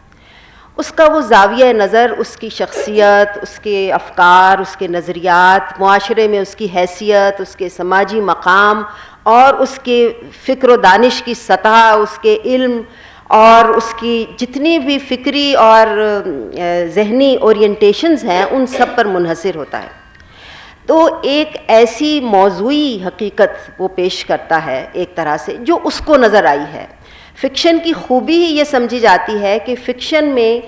اس کا وہ زاویہ نظر, اس کی شخصیت, اس کے افکار, اس کے نظریات, معاشرے میں اس کی حیثیت, اس کے سماجی مقام, اور اس کے فکر و دانش کی سطح, اس کے علم اور اس کی جتنی بھی فکری اور ذہنی اورینٹیشنز ہیں ان سب پر منحصر ہوتا ہے. تو ایک ایسی موضوعی حقیقت وہ پیش کرتا ہے ایک طرح سے جو اس کو نظر آئی ہے. فکشن کی خوبی ہی یہ سمجھی جاتی ہے کہ فکشن میں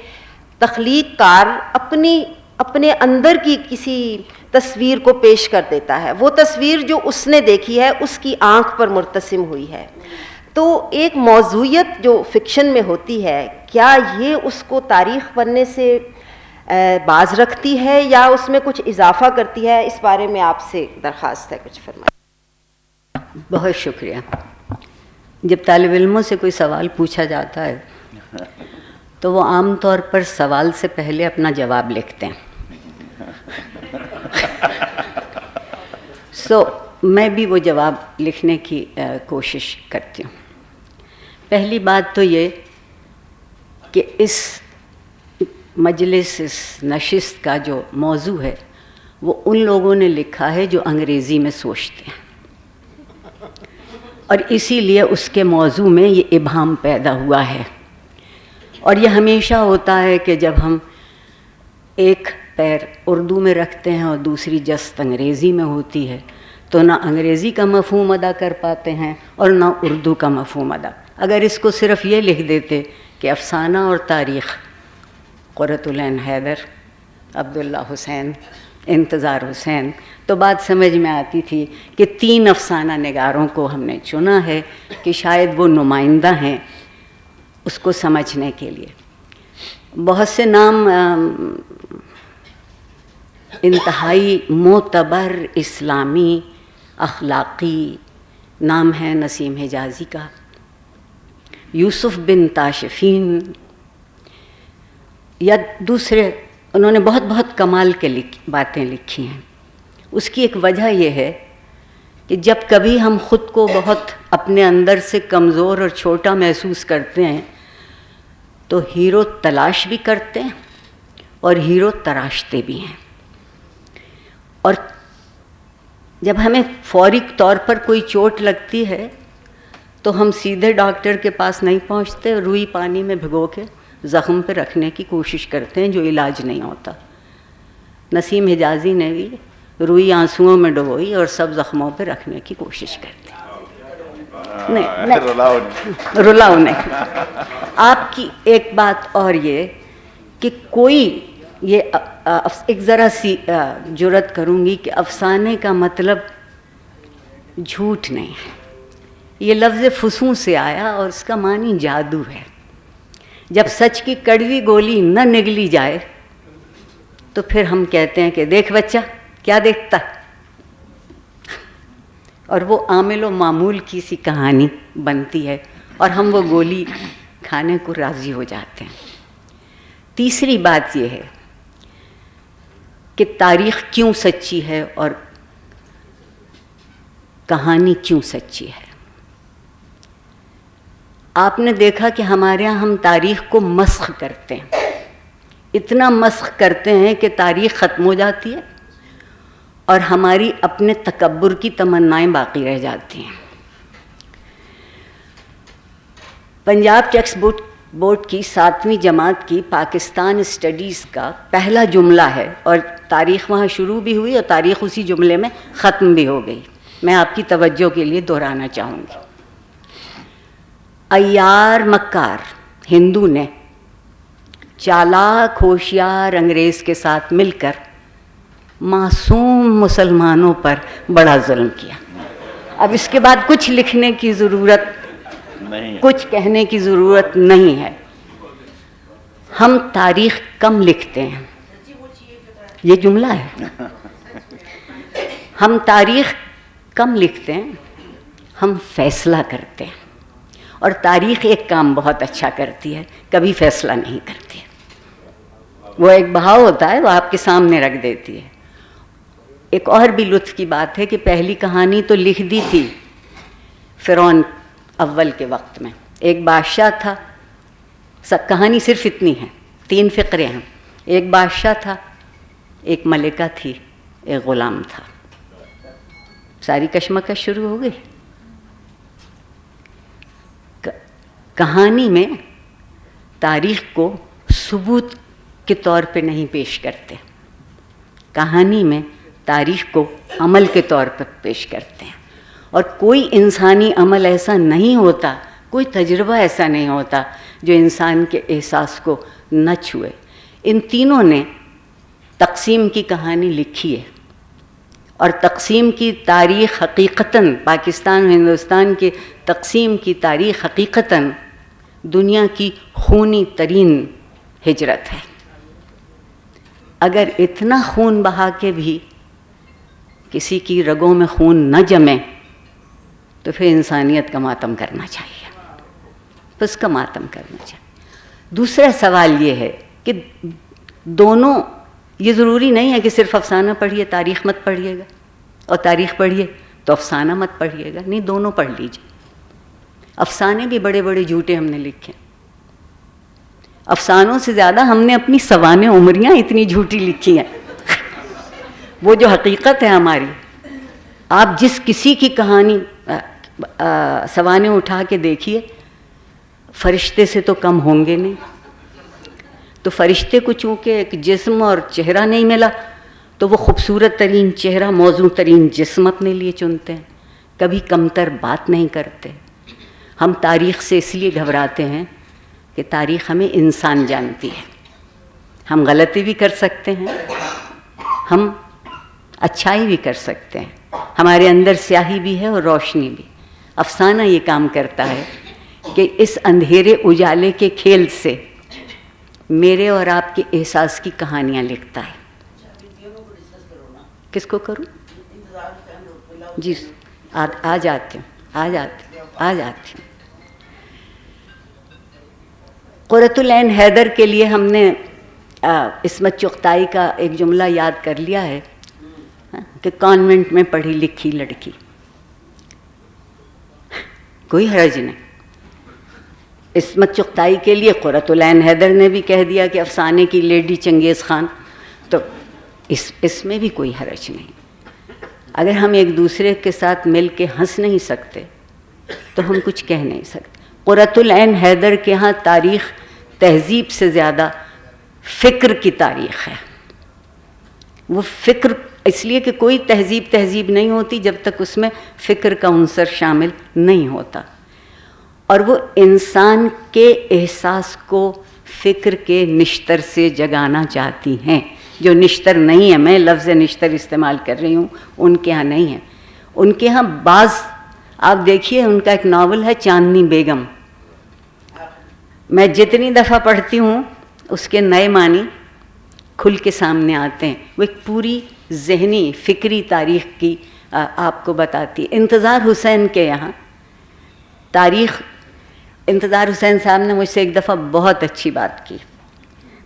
تخلیق کار اپنے اندر کی کسی تصویر کو پیش کر دیتا ہے. وہ تصویر جو اس نے دیکھی ہے اس کی آنکھ پر مرتسم ہوئی ہے. تو ایک موضوعیت جو فکشن میں ہوتی ہے, کیا یہ اس کو تاریخ بننے سے باز رکھتی ہے یا اس میں کچھ اضافہ کرتی ہے؟ اس بارے میں آپ سے درخواست ہے, کچھ فرمائیں. بہت شکریہ. جب طالب علموں سے کوئی سوال پوچھا جاتا ہے تو وہ عام طور پر سوال سے پہلے اپنا جواب لکھتے ہیں. میں بھی وہ جواب لکھنے کی کوشش کرتی ہوں. پہلی بات تو یہ کہ اس مجلس, اس نشست کا جو موضوع ہے وہ ان لوگوں نے لکھا ہے جو انگریزی میں سوچتے ہیں, اور اسی لیے اس کے موضوع میں یہ ابہام پیدا ہوا ہے. اور یہ ہمیشہ ہوتا ہے کہ جب ہم ایک پیر اردو میں رکھتے ہیں اور دوسری جست انگریزی میں ہوتی ہے تو نہ انگریزی کا مفہوم ادا کر پاتے ہیں اور نہ اردو کا مفہوم ادا. اگر اس کو صرف یہ لکھ دیتے کہ افسانہ اور تاریخ, قرۃ العین حیدر, عبداللہ حسین, انتظار حسین, تو بات سمجھ میں آتی تھی کہ 3 افسانہ نگاروں کو ہم نے چنا ہے کہ شاید وہ نمائندہ ہیں اس کو سمجھنے کے لیے. بہت سے نام انتہائی معتبر اسلامی اخلاقی نام ہیں. نسیم حجازی کا, یوسف بن تاشفین, یا دوسرے, انہوں نے بہت کمال کے باتیں لکھی ہیں. اس کی ایک وجہ یہ ہے کہ جب کبھی ہم خود کو بہت اپنے اندر سے کمزور اور چھوٹا محسوس کرتے ہیں تو ہیرو تلاش بھی کرتے ہیں اور ہیرو تراشتے بھی ہیں. اور جب ہمیں فوری طور پر کوئی چوٹ لگتی ہے تو ہم سیدھے ڈاکٹر کے پاس نہیں پہنچتے، روئی پانی میں بھگو کے زخم پہ رکھنے کی کوشش کرتے ہیں جو علاج نہیں ہوتا. نسیم حجازی نے بھی روئی آنسوؤں میں ڈبوئی اور سب زخموں پہ رکھنے کی کوشش کرتے ہیں. نہیں رلاؤ نہیں. آپ کی ایک بات اور یہ کہ کوئی یہ ایک ذرا سی جرات کروں گی کہ افسانے کا مطلب جھوٹ نہیں ہے. یہ لفظ فسوں سے آیا اور اس کا معنی جادو ہے. جب سچ کی کڑوی گولی نہ نگلی جائے تو پھر ہم کہتے ہیں کہ دیکھ بچہ کیا دیکھتا، اور وہ عامل و معمول کی سی کہانی بنتی ہے اور ہم وہ گولی کھانے کو راضی ہو جاتے ہیں. تیسری بات یہ ہے کہ تاریخ کیوں سچی ہے اور کہانی کیوں سچی ہے. آپ نے دیکھا کہ ہمارے یہاں ہم تاریخ کو مسخ کرتے ہیں، اتنا مسخ کرتے ہیں کہ تاریخ ختم ہو جاتی ہے اور ہماری اپنے تکبر کی تمنائیں باقی رہ جاتی ہیں. پنجاب ٹیکسٹ بورڈ کی 7ویں جماعت کی پاکستان اسٹڈیز کا پہلا جملہ ہے اور تاریخ وہاں شروع بھی ہوئی اور تاریخ اسی جملے میں ختم بھی ہو گئی. میں آپ کی توجہ کے لیے دہرانا چاہوں گی. عیار مکار ہندو نے چالاک ہوشیار انگریز کے ساتھ مل کر معصوم مسلمانوں پر بڑا ظلم کیا. اب اس کے بعد کچھ لکھنے کی ضرورت نہیں، کچھ کہنے کی ضرورت نہیں ہے. ہم تاریخ کم لکھتے ہیں، یہ جملہ ہے. ہم تاریخ کم لکھتے ہیں، ہم فیصلہ کرتے ہیں. اور تاریخ ایک کام بہت اچھا کرتی ہے، کبھی فیصلہ نہیں کرتی ہے. وہ ایک بہاؤ ہوتا ہے، وہ آپ کے سامنے رکھ دیتی ہے. ایک اور بھی لطف کی بات ہے کہ پہلی کہانی تو لکھ دی تھی فرعون اول کے وقت میں. ایک بادشاہ تھا، کہانی صرف اتنی ہے، 3 فقرے ہیں. ایک بادشاہ تھا، ایک ملکہ تھی، ایک غلام تھا. ساری کشمکش شروع ہو گئی. کہانی میں تاریخ کو ثبوت کے طور پہ نہیں پیش کرتے، کہانی میں تاریخ کو عمل کے طور پر پیش کرتے ہیں. اور کوئی انسانی عمل ایسا نہیں ہوتا، کوئی تجربہ ایسا نہیں ہوتا جو انسان کے احساس کو نہ چھوئے. ان تینوں نے تقسیم کی کہانی لکھی ہے اور تقسیم کی تاریخ حقیقتاً پاکستان و ہندوستان کے تقسیم کی تاریخ حقیقتاً دنیا کی خونی ترین ہجرت ہے. اگر اتنا خون بہا کے بھی کسی کی رگوں میں خون نہ جمے تو پھر انسانیت کا ماتم کرنا چاہیے، اس کا ماتم کرنا چاہیے. دوسرا سوال یہ ہے کہ دونوں، یہ ضروری نہیں ہے کہ صرف افسانہ پڑھیے تاریخ مت پڑھیے گا، اور تاریخ پڑھیے تو افسانہ مت پڑھیے گا. نہیں، دونوں پڑھ لیجیے. افسانے بھی بڑے بڑے جھوٹے ہم نے لکھے، افسانوں سے زیادہ ہم نے اپنی سوانح عمریاں اتنی جھوٹی لکھی ہیں. وہ جو حقیقت ہے ہماری، آپ جس کسی کی کہانی سوانح اٹھا کے دیکھیے، فرشتے سے تو کم ہوں گے نہیں. تو فرشتے کو چونکہ ایک جسم اور چہرہ نہیں ملا تو وہ خوبصورت ترین چہرہ، موزوں ترین جسم اپنے لیے چنتے ہیں، کبھی کمتر بات نہیں کرتے. ہم تاریخ سے اس لیے گھبراتے ہیں کہ تاریخ ہمیں انسان جانتی ہے. ہم غلطی بھی کر سکتے ہیں، ہم اچھائی بھی کر سکتے ہیں، ہمارے اندر سیاہی بھی ہے اور روشنی بھی. افسانہ یہ کام کرتا ہے کہ اس اندھیرے اجالے کے کھیل سے میرے اور آپ کے احساس کی کہانیاں لکھتا ہے. کس کو کروں؟ جی آ جاتے ہیں. قرۃ العین حیدر کے لیے ہم نے عصمت چغتائی کا ایک جملہ یاد کر لیا ہے کہ کانوینٹ میں پڑھی لکھی لڑکی. کوئی حرج نہیں. عصمت چغتائی کے لیے قرۃ العین حیدر نے بھی کہہ دیا کہ افسانے کی لیڈی چنگیز خان, تو اس میں بھی کوئی حرج نہیں. اگر ہم ایک دوسرے کے ساتھ مل کے ہنس نہیں سکتے تو ہم کچھ کہہ نہیں سکتے. قرۃ العین حیدر کے ہاں تاریخ تہذیب سے زیادہ فکر کی تاریخ ہے. وہ فکر اس لیے کہ کوئی تہذیب نہیں ہوتی جب تک اس میں فکر کا عنصر شامل نہیں ہوتا, اور وہ انسان کے احساس کو فکر کے نشتر سے جگانا چاہتی ہیں. جو نشتر نہیں ہے, میں لفظ نشتر استعمال کر رہی ہوں, ان کے ہاں نہیں ہے. ان کے ہاں بعض, آپ دیکھیے ان کا ایک ناول ہے چاندنی بیگم, میں جتنی دفعہ پڑھتی ہوں اس کے نئے معنی کھل کے سامنے آتے ہیں. وہ ایک پوری ذہنی فکری تاریخ کی آپ کو بتاتی ہے. انتظار حسین کے یہاں تاریخ, انتظار حسین صاحب نے مجھ سے ایک دفعہ بہت اچھی بات کی.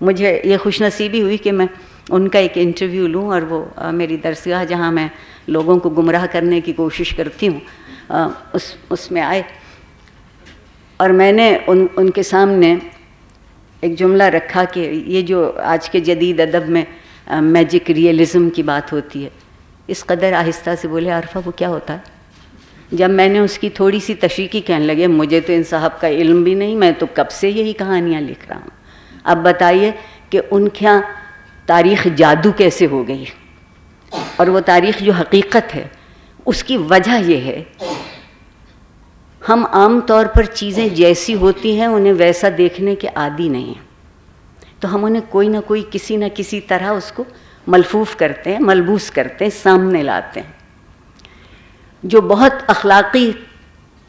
مجھے یہ خوش نصیبی ہوئی کہ میں ان کا ایک انٹرویو لوں, اور وہ میری درسگاہ جہاں میں لوگوں کو گمراہ کرنے کی کوشش کرتی ہوں اس میں آئے, اور میں نے ان کے سامنے ایک جملہ رکھا کہ یہ جو آج کے جدید ادب میں میجک ریئلزم کی بات ہوتی ہے, اس قدر آہستہ سے بولے عارفہ وہ کیا ہوتا ہے. جب میں نے اس کی تھوڑی سی تشریح کی, کہنے لگے مجھے تو ان صاحب کا علم بھی نہیں, میں تو کب سے یہی کہانیاں لکھ رہا ہوں. اب بتائیے کہ ان کے یہاں تاریخ جادو کیسے ہو گئی, اور وہ تاریخ جو حقیقت ہے اس کی وجہ یہ ہے ہم عام طور پر چیزیں جیسی ہوتی ہیں انہیں ویسا دیکھنے کے عادی نہیں ہیں, تو ہم انہیں کوئی نہ کوئی کسی نہ کسی طرح اس کو ملفوف کرتے ہیں, ملبوس کرتے ہیں, سامنے لاتے ہیں. جو بہت اخلاقی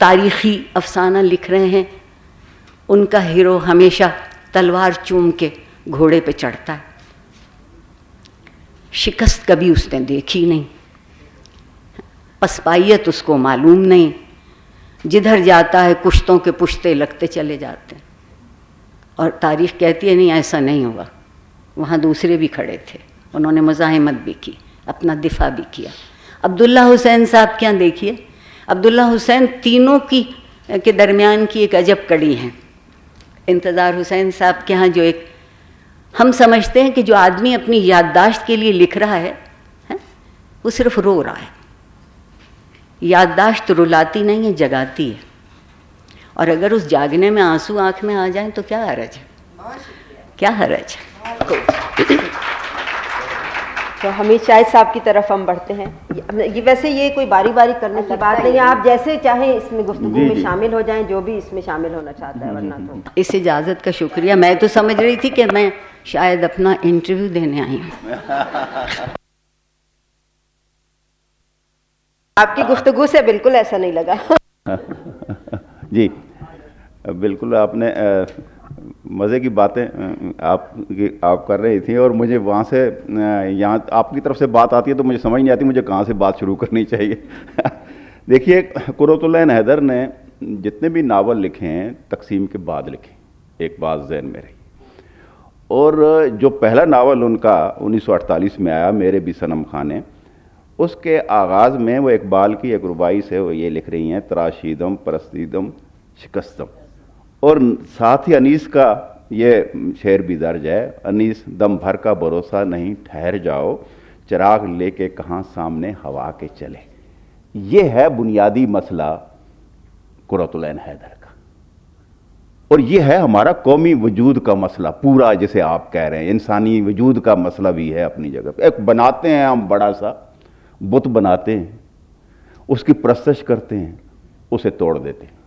تاریخی افسانہ لکھ رہے ہیں ان کا ہیرو ہمیشہ تلوار چوم کے گھوڑے پہ چڑھتا ہے, شکست کبھی اس نے دیکھی نہیں, پسپائیت اس کو معلوم نہیں, جدھر جاتا ہے کشتوں کے پشتے لگتے چلے جاتے ہیں. اور تاریخ کہتی ہے نہیں ایسا نہیں ہوا, وہاں دوسرے بھی کھڑے تھے, انہوں نے مزاحمت بھی کی, اپنا دفاع بھی کیا. عبداللہ حسین صاحب کے یہاں دیکھیے, عبداللہ حسین تینوں کے درمیان کی ایک عجب کڑی ہیں. انتظار حسین صاحب کے ہاں جو ایک ہم سمجھتے ہیں کہ جو آدمی اپنی یادداشت کے لیے لکھ رہا ہے وہ صرف رو رہا ہے. یادداشت رلاتی نہیں ہے, جگاتی ہے, اور اگر اس جاگنے میں آنسو آنکھ میں آ جائیں تو کیا حرج ہے, کیا حرج ہے. تو حمید شاہد صاحب کی طرف ہم بڑھتے ہیں. یہ ویسے یہ کوئی باری باری کرنے کی بات نہیں ہے, آپ جیسے چاہیں اس میں گفتگو میں شامل ہو جائیں, جو بھی اس میں شامل ہونا چاہتا ہے, ورنہ تو اس اجازت کا شکریہ. میں تو سمجھ رہی تھی کہ میں شاید اپنا انٹرویو دینے آئی ہوں. آپ کی گفتگو سے بالکل ایسا نہیں لگا. جی بالکل, آپ نے مزے کی باتیں آپ کر رہی تھیں, اور مجھے وہاں سے یہاں آپ کی طرف سے بات آتی ہے تو مجھے سمجھ نہیں آتی مجھے کہاں سے بات شروع کرنی چاہیے. دیکھیے, قرۃ العین حیدر نے جتنے بھی ناول لکھے ہیں تقسیم کے بعد لکھے, ایک بات ذہن میں رہی. اور جو پہلا ناول ان کا 1948 میں آیا, میرے بھی صنم خانے, اس کے آغاز میں وہ اقبال کی ایک ربائی سے وہ یہ لکھ رہی ہیں, تراشیدم پرستیدم شکستم, اور ساتھ ہی انیس کا یہ شعر بھی درج ہے, انیس دم بھر کا بھروسہ نہیں, ٹھہر جاؤ چراغ لے کے کہاں سامنے ہوا کے چلے. یہ ہے بنیادی مسئلہ قرۃ العین حیدر کا, اور یہ ہے ہمارا قومی وجود کا مسئلہ پورا, جسے آپ کہہ رہے ہیں انسانی وجود کا مسئلہ بھی ہے اپنی جگہ پہ. ایک بناتے ہیں ہم بڑا سا بت بناتے ہیں, اس کی پرستش کرتے ہیں, اسے توڑ دیتے ہیں.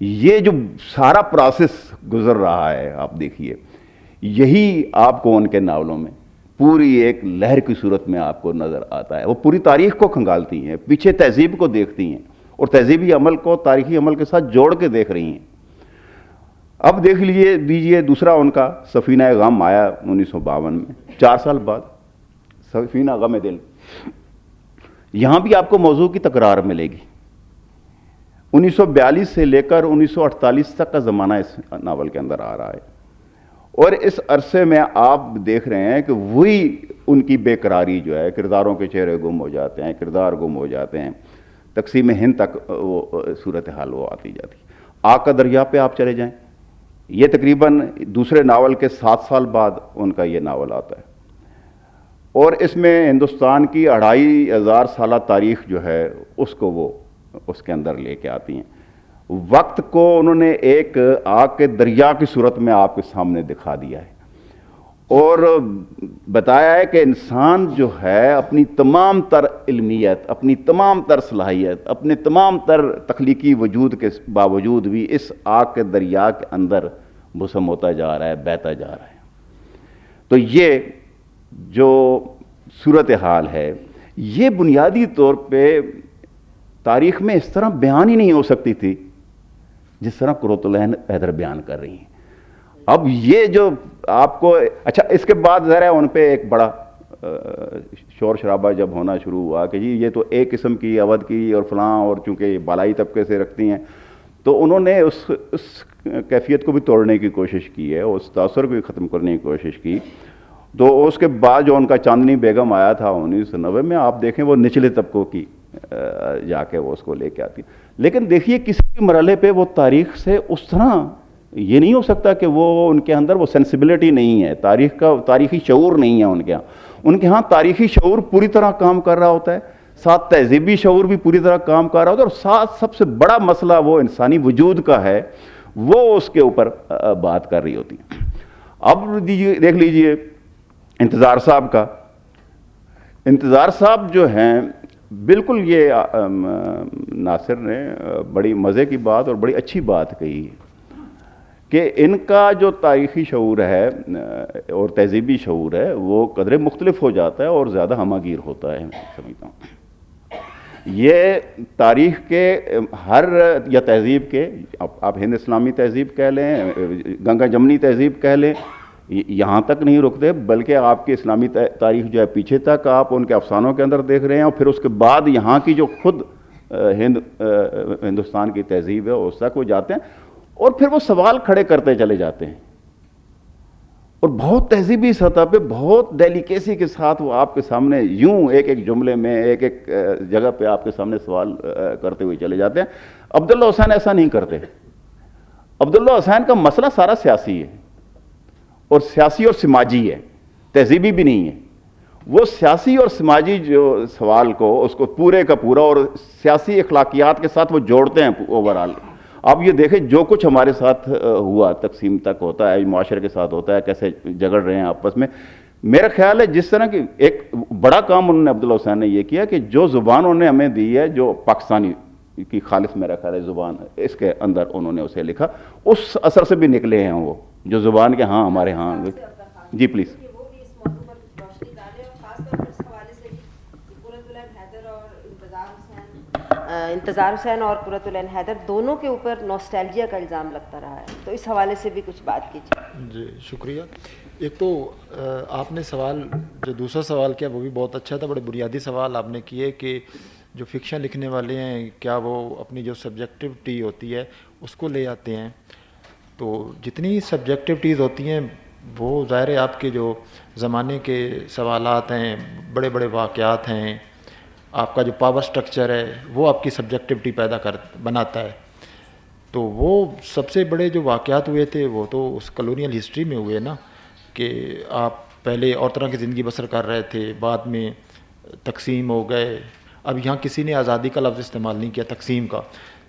یہ جو سارا پروسیس گزر رہا ہے آپ دیکھیے, یہی آپ کو ان کے ناولوں میں پوری ایک لہر کی صورت میں آپ کو نظر آتا ہے. وہ پوری تاریخ کو کھنگالتی ہیں, پیچھے تہذیب کو دیکھتی ہیں, اور تہذیبی عمل کو تاریخی عمل کے ساتھ جوڑ کے دیکھ رہی ہیں. اب دیکھ دیجئے دوسرا ان کا سفینہ غم آیا 1952 میں, 4 سال بعد سفینہ غم دل. یہاں بھی آپ کو موضوع کی تکرار ملے گی. 1942 سے لے کر 1948 تک کا زمانہ اس ناول کے اندر آ رہا ہے, اور اس عرصے میں آپ دیکھ رہے ہیں کہ وہی ان کی بے قراری جو ہے, کرداروں کے چہرے گم ہو جاتے ہیں, کردار گم ہو جاتے ہیں, تقسیم ہند تک وہ صورتحال وہ آتی جاتی. آگ کا دریا پہ آپ چلے جائیں, یہ تقریباً دوسرے ناول کے 7 سال بعد ان کا یہ ناول آتا ہے, اور اس میں ہندوستان کی 2500 سالہ تاریخ جو ہے اس کو وہ اس کے اندر لے کے آتی ہیں. وقت کو انہوں نے ایک آگ کے دریا کی صورت میں آپ کے سامنے دکھا دیا ہے, اور بتایا ہے کہ انسان جو ہے اپنی تمام تر علمیت, اپنی تمام تر صلاحیت, اپنے تمام تر تخلیقی وجود کے باوجود بھی اس آگ کے دریا کے اندر مسم ہوتا جا رہا ہے, بہتا جا رہا ہے. تو یہ جو صورتحال ہے یہ بنیادی طور پہ تاریخ میں اس طرح بیان ہی نہیں ہو سکتی تھی جس طرح قرۃ العین حیدر بیان کر رہی ہیں. اب یہ جو آپ کو اچھا, اس کے بعد ذرا ان پہ ایک بڑا شور شرابہ جب ہونا شروع ہوا کہ جی یہ تو ایک قسم کی اودھ کی اور فلاں, اور چونکہ بالائی طبقے سے رکھتی ہیں, تو انہوں نے اس کیفیت کو بھی توڑنے کی کوشش کی ہے, اس تاثر کو بھی ختم کرنے کی کوشش کی. تو اس کے بعد جو ان کا چاندنی بیگم آیا تھا 1990 میں, آپ دیکھیں وہ نچلے طبقوں کی جا کے وہ اس کو لے کے آتی. لیکن دیکھیے کسی بھی مرحلے پہ وہ تاریخ سے اس طرح یہ نہیں ہو سکتا کہ وہ ان کے اندر وہ سینسیبلٹی نہیں ہے, تاریخی شعور نہیں ہے ان کے ہاں. ان کے ہاں تاریخی شعور پوری طرح کام کر رہا ہوتا ہے, ساتھ تہذیبی شعور بھی پوری طرح کام کر رہا ہوتا ہے, اور ساتھ سب سے بڑا مسئلہ وہ انسانی وجود کا ہے, وہ اس کے اوپر بات کر رہی ہوتی ہے. اب دیکھ لیجئے انتظار صاحب کا. انتظار صاحب جو ہیں بالکل یہ ناصر نے بڑی مزے کی بات اور بڑی اچھی بات کہی کہ ان کا جو تاریخی شعور ہے اور تہذیبی شعور ہے وہ قدرے مختلف ہو جاتا ہے اور زیادہ ہمہ گیر ہوتا ہے, سمجھتا ہوں. یہ تاریخ کے ہر یا تہذیب کے, آپ ہند اسلامی تہذیب کہہ لیں, گنگا جمنی تہذیب کہہ لیں, یہاں تک نہیں رکتے بلکہ آپ کی اسلامی تاریخ جو ہے پیچھے تک آپ ان کے افسانوں کے اندر دیکھ رہے ہیں, اور پھر اس کے بعد یہاں کی جو خود ہندوستان کی تہذیب ہے اس تک وہ جاتے ہیں, اور پھر وہ سوال کھڑے کرتے چلے جاتے ہیں, اور بہت تہذیبی سطح پہ بہت ڈیلیکیسی کے ساتھ وہ آپ کے سامنے یوں ایک ایک جملے میں ایک ایک جگہ پہ آپ کے سامنے سوال کرتے ہوئے چلے جاتے ہیں. عبداللہ حسین ایسا نہیں کرتے. عبداللہ حسین کا مسئلہ سارا سیاسی ہے, اور سیاسی اور سماجی ہے, تہذیبی بھی نہیں ہے. وہ سیاسی اور سماجی جو سوال کو اس کو پورے کا پورا اور سیاسی اخلاقیات کے ساتھ وہ جوڑتے ہیں اوورال. آپ یہ دیکھیں جو کچھ ہمارے ساتھ ہوا تقسیم تک ہوتا ہے, معاشرے کے ساتھ ہوتا ہے, کیسے جگڑ رہے ہیں آپس میں. میرا خیال ہے جس طرح کی ایک بڑا کام انہوں نے عبداللہ حسین نے یہ کیا کہ جو زبان انہوں نے ہمیں دی ہے, جو پاکستانی کی خالص میرا خیال ہے زبان, اس کے اندر انہوں نے اسے لکھا, اس اثر سے بھی نکلے ہیں وہ جو زبان کے ہاں ہمارے ہاں. جی پلیز. انتظار حسین اور قرۃ العین حیدر دونوں کے اوپر نوسٹیلجیا کا الزام لگتا رہا ہے, تو اس حوالے سے بھی کچھ بات کیجیے. جی شکریہ. ایک تو آپ نے سوال جو دوسرا سوال کیا وہ بھی بہت اچھا تھا, بڑے بنیادی سوال آپ نے کیے کہ جو فکشن لکھنے والے ہیں کیا وہ اپنی جو سبجیکٹیوٹی ہوتی ہے اس کو لے آتے ہیں. تو جتنی سبجیکٹیوٹیز ہوتی ہیں وہ ظاہر ہے آپ کے جو زمانے کے سوالات ہیں, بڑے بڑے واقعات ہیں, آپ کا جو پاور سٹرکچر ہے وہ آپ کی سبجیکٹیوٹی بناتا ہے. تو وہ سب سے بڑے جو واقعات ہوئے تھے وہ تو اس کلونیل ہسٹری میں ہوئے نا, کہ آپ پہلے اور طرح کی زندگی بسر کر رہے تھے, بعد میں تقسیم ہو گئے. اب یہاں کسی نے آزادی کا لفظ استعمال نہیں کیا, تقسیم کا.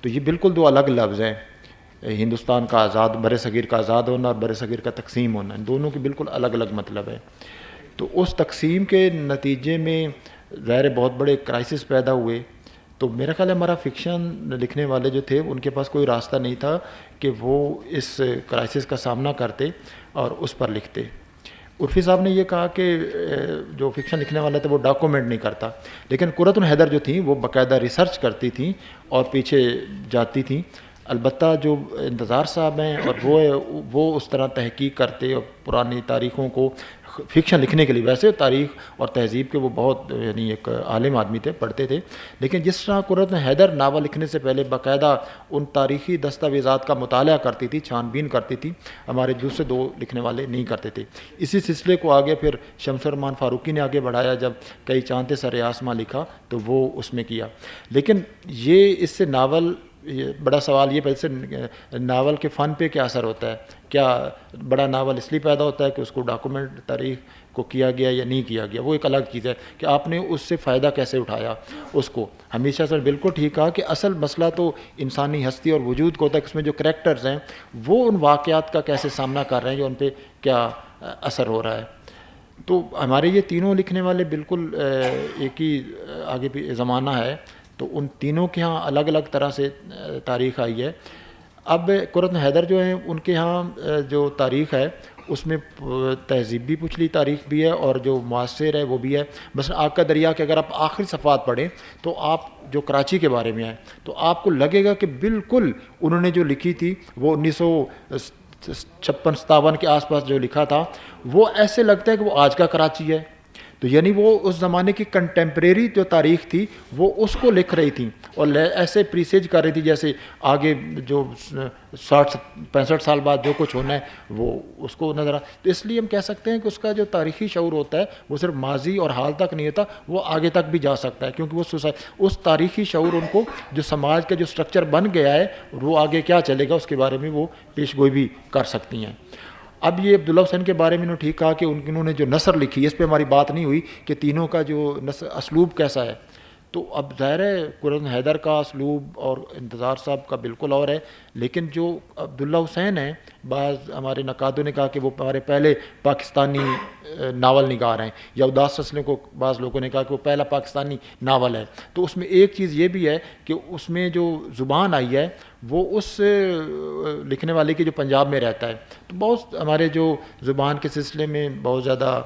تو یہ بالکل دو الگ لفظ ہیں. ہندوستان کا آزاد, بر صغیر کا آزاد ہونا اور بر صغیر کا تقسیم ہونا, ان دونوں کے بالکل الگ الگ مطلب ہے. تو اس تقسیم کے نتیجے میں ظاہر بہت بڑے کرائسس پیدا ہوئے. تو میرا خیال ہے ہمارا فکشن لکھنے والے جو تھے ان کے پاس کوئی راستہ نہیں تھا کہ وہ اس کرائسس کا سامنا کرتے اور اس پر لکھتے. عرفی صاحب نے یہ کہا کہ جو فکشن لکھنے والا تھا وہ ڈاکومنٹ نہیں کرتا, لیکن قرۃ العین حیدر جو تھیں وہ باقاعدہ ریسرچ کرتی تھیں اور پیچھے جاتی تھیں. البتہ جو انتظار صاحب ہیں اور وہ اس طرح تحقیق کرتے اور پرانی تاریخوں کو فکشن لکھنے کے لیے، ویسے تاریخ اور تہذیب کے وہ بہت یعنی ایک عالم آدمی تھے، پڑھتے تھے، لیکن جس طرح قرۃ حیدر ناول لکھنے سے پہلے باقاعدہ ان تاریخی دستاویزات کا مطالعہ کرتی تھی، چھان بین کرتی تھی، ہمارے دوسرے دو لکھنے والے نہیں کرتے تھے. اسی سلسلے کو آگے پھر شمس الرحمان فاروقی نے آگے بڑھایا، جب کئی چاندتے سر آسماں لکھا تو وہ اس میں کیا. لیکن یہ اس سے ناول، یہ بڑا سوال یہ پہلے سے ناول کے فن پہ کیا اثر ہوتا ہے؟ کیا بڑا ناول اس لیے پیدا ہوتا ہے کہ اس کو ڈاکومنٹ تاریخ کو کیا گیا یا نہیں کیا گیا، وہ ایک الگ چیز ہے کہ آپ نے اس سے فائدہ کیسے اٹھایا اس کو. ہمیشہ سے بالکل ٹھیک کہا کہ اصل مسئلہ تو انسانی ہستی اور وجود کو ہوتا ہے کہ اس میں جو کریکٹرز ہیں وہ ان واقعات کا کیسے سامنا کر رہے ہیں یا ان پہ کیا اثر ہو رہا ہے. تو ہمارے یہ تینوں لکھنے والے بالکل ایک ہی آگے بھی زمانہ ہے، تو ان تینوں کے ہاں الگ الگ طرح سے تاریخ آئی ہے. اب قرۃ حیدر جو ہیں ان کے ہاں جو تاریخ ہے اس میں تہذیب بھی پچھلی تاریخ بھی ہے اور جو معاصر ہے وہ بھی ہے. مثلا آگ کا دریا کے اگر آپ آخری صفحات پڑھیں تو آپ جو کراچی کے بارے میں ہیں تو آپ کو لگے گا کہ بالکل انہوں نے جو لکھی تھی وہ 1956-57 کے آس پاس جو لکھا تھا وہ ایسے لگتا ہے کہ وہ آج کا کراچی ہے. تو یعنی وہ اس زمانے کی کنٹمپریری جو تاریخ تھی وہ اس کو لکھ رہی تھیں اور ایسے پریسیج کر رہی تھی جیسے آگے جو 60-65 سال بعد جو کچھ ہونا ہے وہ اس کو نظر تو اس لیے ہم کہہ سکتے ہیں کہ اس کا جو تاریخی شعور ہوتا ہے وہ صرف ماضی اور حال تک نہیں ہوتا، وہ آگے تک بھی جا سکتا ہے، کیونکہ وہ اس تاریخی شعور ان کو جو سماج کا جو سٹرکچر بن گیا ہے وہ آگے کیا چلے گا اس کے بارے میں وہ پیش گوئی بھی کر سکتی ہیں. اب یہ عبداللہ حسین کے بارے میں انہوں نے ٹھیک کہا کہ انہوں نے جو نثر لکھی اس پہ ہماری بات نہیں ہوئی کہ تینوں کا جو اسلوب کیسا ہے. تو اب ظاہر ہے قرۃ حیدر کا اسلوب اور انتظار صاحب کا بالکل اور ہے، لیکن جو عبداللہ حسین ہیں بعض ہمارے نقادوں نے کہا کہ وہ ہمارے پہلے پاکستانی ناول نگار ہیں، یا اداس فصلوں کو بعض لوگوں نے کہا کہ وہ پہلا پاکستانی ناول ہے. تو اس میں ایک چیز یہ بھی ہے کہ اس میں جو زبان آئی ہے وہ اس لکھنے والے کی جو پنجاب میں رہتا ہے، تو بہت ہمارے جو زبان کے سلسلے میں بہت زیادہ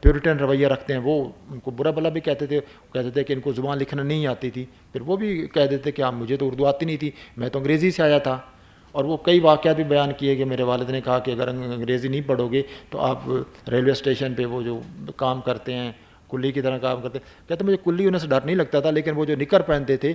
پیورٹن رویہ رکھتے ہیں، وہ ان کو برا بلا بھی کہتے تھے کہ ان کو زبان لکھنا نہیں آتی تھی. پھر وہ بھی کہہ دیتے کہ مجھے تو اردو آتی نہیں تھی، میں تو انگریزی سے آیا تھا. اور وہ کئی واقعات بھی بیان کیے کہ میرے والد نے کہا کہ اگر انگریزی نہیں پڑھو گے تو آپ ریلوے اسٹیشن پہ وہ جو کام کرتے ہیں کلی کی طرح کام کرتے، کہتے مجھے کلی ہونے سے ڈر نہیں لگتا تھا، لیکن وہ جو نکر پہنتے تھے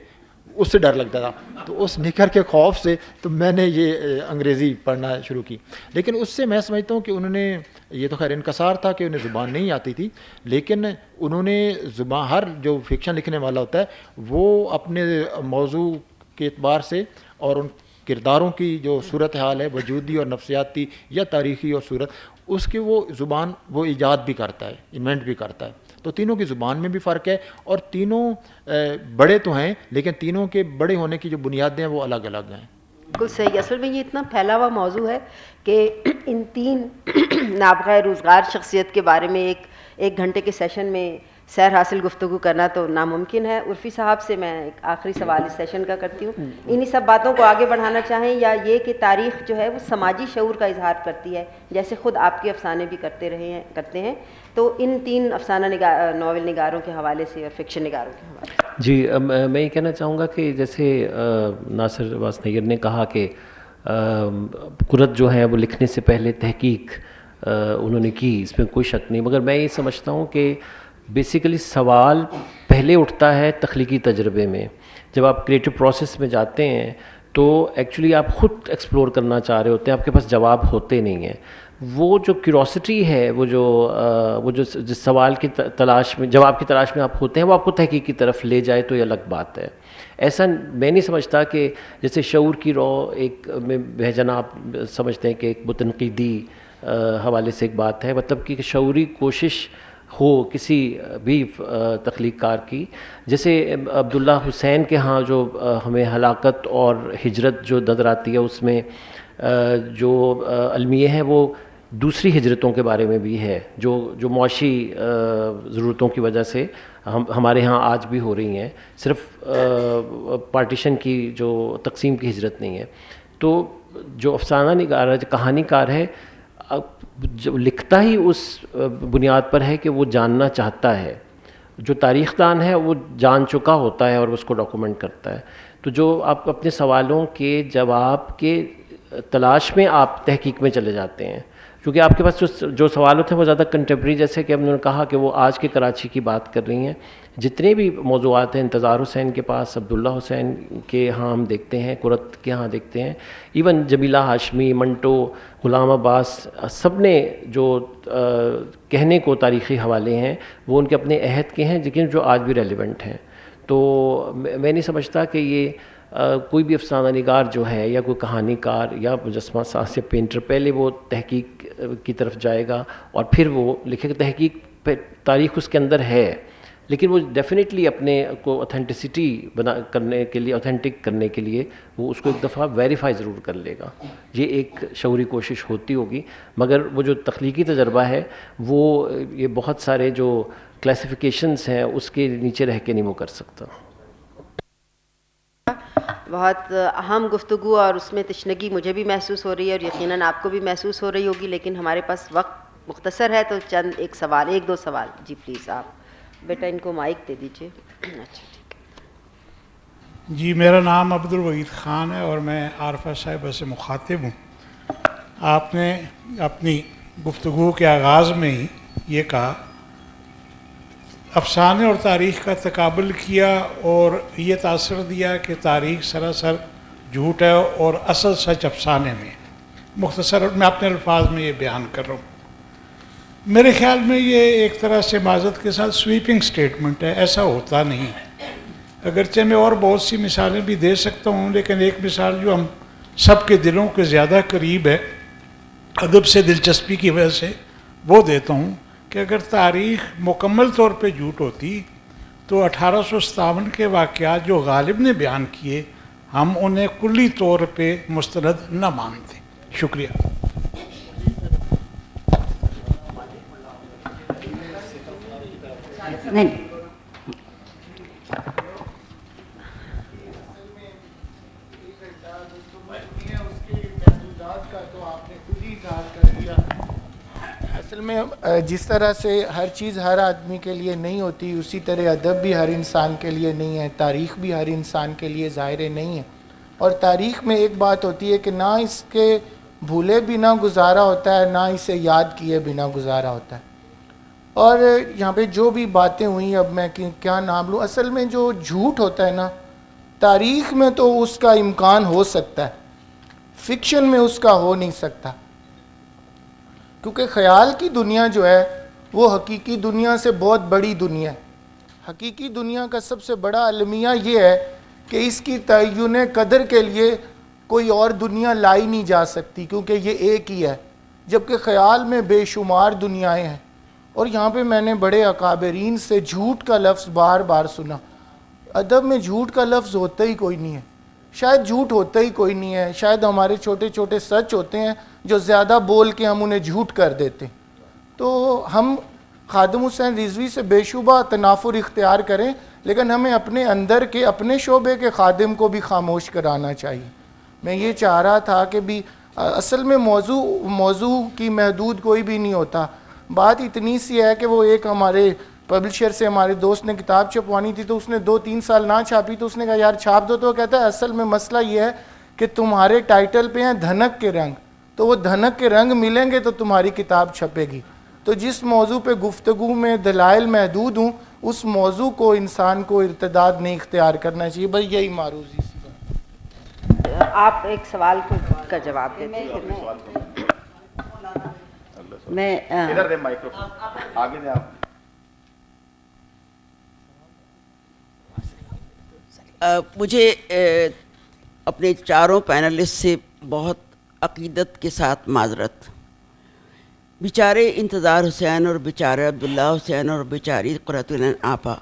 اس سے ڈر لگتا تھا. تو اس نکر کے خوف سے تو میں نے یہ انگریزی پڑھنا شروع کی. لیکن اس سے میں سمجھتا ہوں کہ انہوں نے، یہ تو خیر انکسار تھا کہ انہیں زبان نہیں آتی تھی، لیکن انہوں نے زبان، ہر جو فکشن لکھنے والا ہوتا ہے وہ اپنے موضوع کے اعتبار سے اور ان کرداروں کی جو صورتحال ہے وجودی اور نفسیاتی یا تاریخی اور صورت، اس کی وہ زبان وہ ایجاد بھی کرتا ہے، انوینٹ بھی کرتا ہے. تو تینوں کی زبان میں بھی فرق ہے اور تینوں بڑے تو ہیں لیکن تینوں کے بڑے ہونے کی جو بنیادیں ہیں وہ الگ الگ ہیں. بالکل صحیح. اصل میں یہ اتنا پھیلا ہوا موضوع ہے کہ ان تین نابغہ روزگار شخصیت کے بارے میں ایک گھنٹے کے سیشن میں سیر حاصل گفتگو کرنا تو ناممکن ہے. عرفی صاحب سے میں ایک آخری سوال اس سیشن کا کرتی ہوں، انہی سب باتوں کو آگے بڑھانا چاہیں یا یہ کہ تاریخ جو ہے وہ سماجی شعور کا اظہار کرتی ہے جیسے خود آپ کے افسانے بھی کرتے ہیں، تو ان تین افسانہ ناول نگاروں کے حوالے سے اور فکشن نگاروں کے حوالے سے. جی، میں یہ کہنا چاہوں گا کہ جیسے ناصر عباس نیر نے کہا کہ قرۃ جو ہے وہ لکھنے سے پہلے تحقیق انہوں نے کی، اس میں کوئی شک نہیں، مگر میں یہ سمجھتا ہوں کہ بیسیکلی سوال پہلے اٹھتا ہے تخلیقی تجربے میں. جب آپ کریٹو پروسیس میں جاتے ہیں تو ایکچولی آپ خود ایکسپلور کرنا چاہ رہے ہوتے ہیں، آپ کے پاس جواب ہوتے نہیں ہیں. وہ جو کیوروسٹی ہے، وہ جو جس سوال کی تلاش میں، جواب کی تلاش میں آپ ہوتے ہیں، وہ آپ کو تحقیق کی طرف لے جائے تو یہ الگ بات ہے. ایسا میں نہیں سمجھتا کہ جیسے شعور کی رو ایک میں بہجنا آپ سمجھتے ہیں کہ ایک بتنقیدی حوالے سے ایک بات ہے، مطلب کہ شعوری کوشش ہو کسی بھی تخلیق کار کی. جیسے عبداللہ حسین کے ہاں جو ہمیں ہلاکت اور ہجرت جو نظر آتی ہے، اس میں جو المیہ ہے وہ دوسری ہجرتوں کے بارے میں بھی ہے جو معاشی ضرورتوں کی وجہ سے ہمارے ہاں آج بھی ہو رہی ہیں، صرف پارٹیشن کی جو تقسیم کی ہجرت نہیں ہے. تو جو افسانہ نگار ہے، جو کہانی کار ہے، جو لکھتا ہی اس بنیاد پر ہے کہ وہ جاننا چاہتا ہے. جو تاریخ دان ہے وہ جان چکا ہوتا ہے اور اس کو ڈاکومنٹ کرتا ہے. تو جو آپ اپنے سوالوں کے جواب کے تلاش میں آپ تحقیق میں چلے جاتے ہیں، کیونکہ آپ کے پاس جو سوالات ہیں وہ زیادہ کنٹمپریری، جیسے کہ ہم نے کہا کہ وہ آج کے کراچی کی بات کر رہی ہیں. جتنے بھی موضوعات ہیں، انتظار حسین کے پاس، عبداللہ حسین کے ہاں ہم دیکھتے ہیں، قرت کے ہاں دیکھتے ہیں، ایون جمیلہ ہاشمی، منٹو، غلام عباس، سب نے جو کہنے کو تاریخی حوالے ہیں وہ ان کے اپنے عہد کے ہیں، لیکن جو آج بھی ریلیونٹ ہیں. تو میں نہیں سمجھتا کہ یہ کوئی بھی افسانہ نگار جو ہے یا کوئی کہانی کار یا مجسمہ ساز یا پینٹر پہلے وہ تحقیق کی طرف جائے گا اور پھر وہ لکھے گا. تحقیق پہ تاریخ اس کے اندر ہے، لیکن وہ ڈیفینیٹلی اپنے کو اوتھینٹسٹی کرنے کے لیے، اوتھینٹک کرنے کے لیے وہ اس کو ایک دفعہ ویریفائی ضرور کر لے گا. یہ ایک شعوری کوشش ہوتی ہوگی، مگر وہ جو تخلیقی تجربہ ہے وہ یہ بہت سارے جو کلاسیفیکیشنز ہیں اس کے نیچے رہ کے نہیں وہ کر سکتا. بہت اہم گفتگو اور اس میں تشنگی مجھے بھی محسوس ہو رہی ہے اور یقیناً آپ کو بھی محسوس ہو رہی ہوگی، لیکن ہمارے پاس وقت مختصر ہے تو چند ایک دو سوال. جی پلیز آپ بیٹا ان کو مائک دے دیجیے. اچھا ٹھیک ہے. جی میرا نام عبدالوحید خان ہے اور میں عارفہ صاحبہ سے مخاطب ہوں. آپ نے اپنی گفتگو کے آغاز میں ہی یہ کہا، افسانے اور تاریخ کا تقابل کیا اور یہ تاثر دیا کہ تاریخ سراسر جھوٹ ہے اور اصل سچ افسانے میں. مختصر میں اپنے الفاظ میں یہ بیان کر رہا ہوں. میرے خیال میں یہ ایک طرح سے معذرت کے ساتھ سویپنگ سٹیٹمنٹ ہے، ایسا ہوتا نہیں. اگرچہ میں اور بہت سی مثالیں بھی دے سکتا ہوں، لیکن ایک مثال جو ہم سب کے دلوں کے زیادہ قریب ہے ادب سے دلچسپی کی وجہ سے وہ دیتا ہوں کہ اگر تاریخ مکمل طور پہ جھوٹ ہوتی تو 1857 کے واقعات جو غالب نے بیان کیے ہم انہیں کلی طور پہ مستند نہ مانتے. شکریہ. نہیں اصل میں جس طرح سے ہر چیز ہر آدمی کے لیے نہیں ہوتی، اسی طرح ادب بھی ہر انسان کے لیے نہیں ہے، تاریخ بھی ہر انسان کے لیے ظاہر نہیں ہے. اور تاریخ میں ایک بات ہوتی ہے کہ نہ اس کے بھولے بنا گزارا ہوتا ہے، نہ اسے یاد کیے بنا گزارا ہوتا ہے. اور یہاں پہ جو بھی باتیں ہوئیں، اب میں کیا نام لوں، اصل میں جو جھوٹ ہوتا ہے نا، تاریخ میں تو اس کا امکان ہو سکتا ہے، فکشن میں اس کا ہو نہیں سکتا. کیونکہ خیال کی دنیا جو ہے وہ حقیقی دنیا سے بہت بڑی دنیا ہے. حقیقی دنیا کا سب سے بڑا المیہ یہ ہے کہ اس کی تعین قدر کے لیے کوئی اور دنیا لائی نہیں جا سکتی، کیونکہ یہ ایک ہی ہے. جبکہ خیال میں بے شمار دنیایں ہیں. اور یہاں پہ میں نے بڑے اکابرین سے جھوٹ کا لفظ بار بار سنا. ادب میں جھوٹ کا لفظ ہوتا ہی کوئی نہیں ہے، شاید جھوٹ ہوتا ہی کوئی نہیں ہے. شاید ہمارے چھوٹے چھوٹے سچ ہوتے ہیں جو زیادہ بول کے ہم انہیں جھوٹ کر دیتے. تو ہم خادم حسین رضوی سے بے شبہ تنافر اختیار کریں، لیکن ہمیں اپنے اندر کے اپنے شعبے کے خادم کو بھی خاموش کرانا چاہیے. میں یہ چاہ رہا تھا کہ بھی اصل میں موضوع کی محدود کوئی بھی نہیں ہوتا. بات اتنی سی ہے کہ وہ ایک ہمارے پبلشر سے ہمارے دوست نے کتاب چھپوانی تھی تو اس نے 2-3 سال نہ چھاپی، تو اس نے کہا یار چھاپ دو. تو وہ کہتا ہے اصل میں مسئلہ یہ ہے کہ تمہارے ٹائٹل پہ ہیں دھنک کے رنگ، تو وہ دھنک کے رنگ ملیں گے تو تمہاری کتاب چھپے گی. تو جس موضوع پہ گفتگو میں دلائل محدود ہوں اس موضوع کو انسان کو ارتداد نہیں اختیار کرنا چاہیے. بس یہی معروضی سی بات. آپ ایک سوال کا جواب دیتے ہیں. میں ادھر دے مائکروفون آگے دیں آپ. مجھے اپنے چاروں پینلسٹ سے بہت عقیدت کے ساتھ معذرت. بیچارے انتظار حسین اور بیچارے عبداللہ حسین اور بیچاری قرۃ العین آپا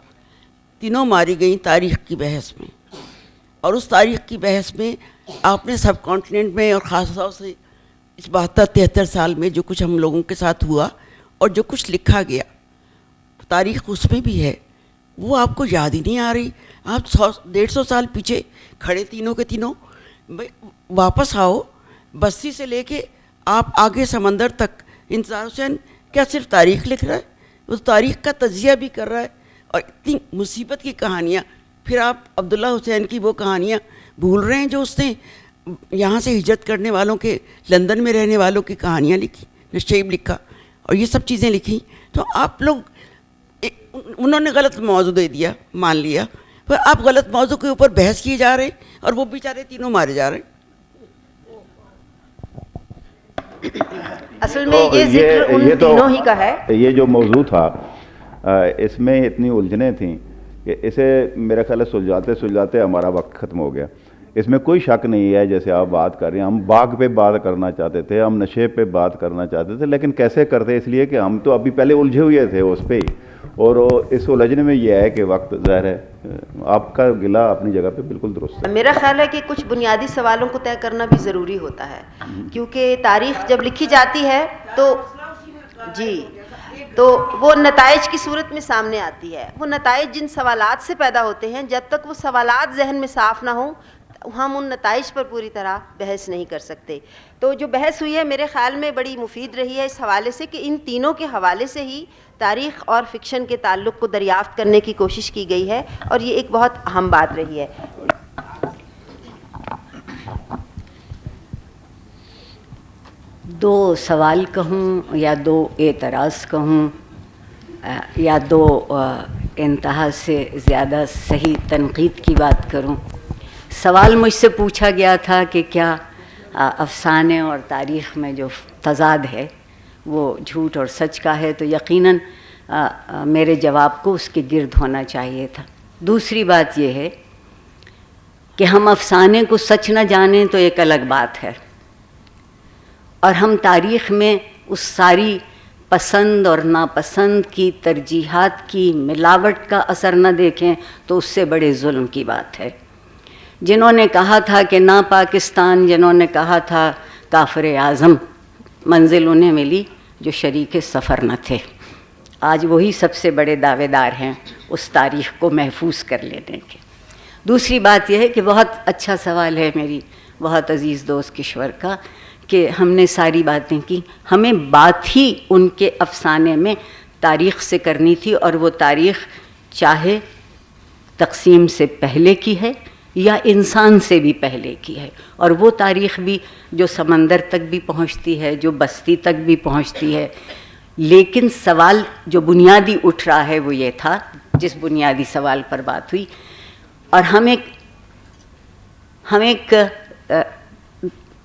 تینوں ماری گئیں تاریخ کی بحث میں. اور اس تاریخ کی بحث میں آپ نے سب کانٹیننٹ میں اور خاص طور سے اس 72-73 سال میں جو کچھ ہم لوگوں کے ساتھ ہوا اور جو کچھ لکھا گیا تاریخ اس میں بھی ہے، وہ آپ کو یاد ہی نہیں آ رہی. آپ 150 سال پیچھے کھڑے تینوں کے تینوں. واپس آؤ، بستی سے لے کے آپ آگے سمندر تک. انتظار حسین کیا صرف تاریخ لکھ رہا ہے؟ وہ تاریخ کا تجزیہ بھی کر رہا ہے. اور اتنی مصیبت کی کہانیاں پھر آپ عبداللہ حسین کی وہ کہانیاں بھول رہے ہیں جو اس نے یہاں سے ہجرت کرنے والوں کے، لندن میں رہنے والوں کی کہانیاں لکھی، نشیب لکھا اور یہ سب چیزیں لکھی. تو آپ لوگ، انہوں نے غلط موضوع دے دیا، مان لیا، پر آپ غلط موضوع کے اوپر بحث کیے جا رہے ہیں اور وہ بیچارے تینوں مارے جا رہے ہیں. اصل میں یہ ذکر ان تینوں ہی کا ہے. یہ جو موضوع تھا اس میں اتنی الجھنیں تھیں کہ اسے میرا خیال ہے سلجھاتے ہمارا وقت ختم ہو گیا. اس میں کوئی شک نہیں ہے جیسے آپ بات کر رہے ہیں، ہم باغ پہ بات کرنا چاہتے تھے، ہم نشے پہ بات کرنا چاہتے تھے، لیکن کیسے کرتے، اس لیے کہ ہم تو ابھی پہلے الجھے ہوئے تھے اس پہ ہی، اور اس الجھنے میں یہ ہے کہ وقت ظاہر ہے. آپ کا گلہ اپنی جگہ پہ بالکل درست ہے. میرا خیال ہے کہ کچھ بنیادی سوالوں کو طے کرنا بھی ضروری ہوتا ہے، کیونکہ تاریخ جب لکھی جاتی ہے تو وہ نتائج کی صورت میں سامنے آتی ہے. وہ نتائج جن سوالات سے پیدا ہوتے ہیں، جب تک وہ سوالات ذہن میں صاف نہ ہوں ہم ان نتائج پر پوری طرح بحث نہیں کر سکتے. تو جو بحث ہوئی ہے میرے خیال میں بڑی مفید رہی ہے اس حوالے سے کہ ان تینوں کے حوالے سے ہی تاریخ اور فکشن کے تعلق کو دریافت کرنے کی کوشش کی گئی ہے، اور یہ ایک بہت اہم بات رہی ہے. دو سوال کہوں یا دو اعتراض کہوں یا دو انتہا سے زیادہ صحیح تنقید کی بات کروں. سوال مجھ سے پوچھا گیا تھا کہ کیا افسانے اور تاریخ میں جو تضاد ہے وہ جھوٹ اور سچ کا ہے، تو یقیناً میرے جواب کو اس کے گرد ہونا چاہیے تھا. دوسری بات یہ ہے کہ ہم افسانے کو سچ نہ جانیں تو ایک الگ بات ہے، اور ہم تاریخ میں اس ساری پسند اور ناپسند کی، ترجیحات کی ملاوٹ کا اثر نہ دیکھیں تو اس سے بڑے ظلم کی بات ہے. جنہوں نے کہا تھا کہ نا پاکستان، جنہوں نے کہا تھا کافر اعظم، منزل انہیں ملی جو شریک سفر نہ تھے. آج وہی سب سے بڑے دعوے دار ہیں اس تاریخ کو محفوظ کر لینے کے. دوسری بات یہ ہے کہ بہت اچھا سوال ہے میری بہت عزیز دوست کشور کا کہ ہم نے ساری باتیں کی، ہمیں بات ہی ان کے افسانے میں تاریخ سے کرنی تھی، اور وہ تاریخ چاہے تقسیم سے پہلے کی ہے یا انسان سے بھی پہلے کی ہے، اور وہ تاریخ بھی جو سمندر تک بھی پہنچتی ہے، جو بستی تک بھی پہنچتی ہے. لیکن سوال جو بنیادی اٹھ رہا ہے وہ یہ تھا جس بنیادی سوال پر بات ہوئی، اور ہم ایک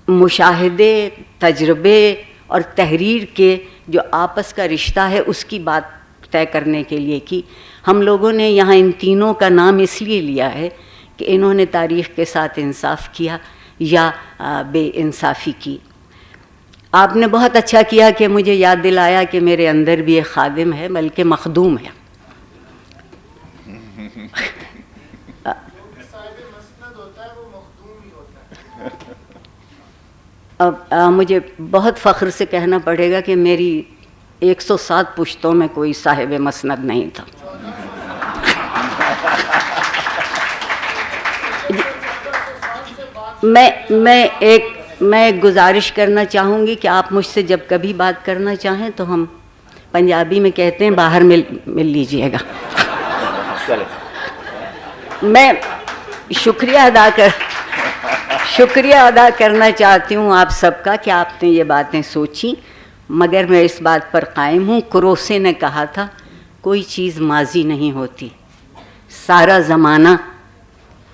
مشاہدے، تجربے اور تحریر کے جو آپس کا رشتہ ہے اس کی بات طے کرنے کے لیے کی. ہم لوگوں نے یہاں ان تینوں کا نام اس لیے لیا ہے کہ انہوں نے تاریخ کے ساتھ انصاف کیا یا بے انصافی کی. آپ نے بہت اچھا کیا کہ مجھے یاد دلایا کہ میرے اندر بھی ایک خادم ہے، بلکہ مخدوم ہے. اب مجھے بہت فخر سے کہنا پڑے گا کہ میری 107 پشتوں میں کوئی صاحب مسند نہیں تھا. میں ایک گزارش کرنا چاہوں گی کہ آپ مجھ سے جب کبھی بات کرنا چاہیں تو ہم پنجابی میں کہتے ہیں باہر مل لیجئے گا. میں شکریہ ادا کرنا چاہتی ہوں آپ سب کا کہ آپ نے یہ باتیں سوچیں، مگر میں اس بات پر قائم ہوں. کروسے نے کہا تھا کوئی چیز ماضی نہیں ہوتی، سارا زمانہ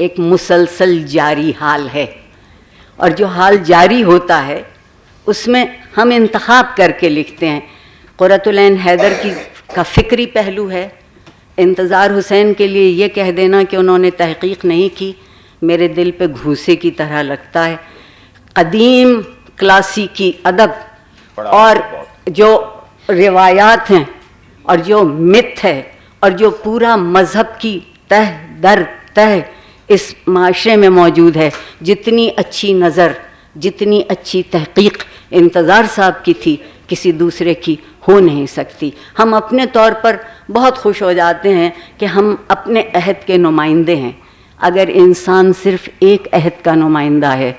ایک مسلسل جاری حال ہے، اور جو حال جاری ہوتا ہے اس میں ہم انتخاب کر کے لکھتے ہیں. قرۃ العین حیدر کا فکری پہلو ہے. انتظار حسین کے لیے یہ کہہ دینا کہ انہوں نے تحقیق نہیں کی میرے دل پہ گھوسے کی طرح لگتا ہے. قدیم کلاسیکی ادب اور جو روایات ہیں اور جو مت ہے اور جو پورا مذہب کی تہ در تہ اس معاشرے میں موجود ہے، جتنی اچھی نظر، جتنی اچھی تحقیق انتظار صاحب کی تھی کسی دوسرے کی ہو نہیں سکتی. ہم اپنے طور پر بہت خوش ہو جاتے ہیں کہ ہم اپنے عہد کے نمائندے ہیں. اگر انسان صرف ایک عہد کا نمائندہ ہے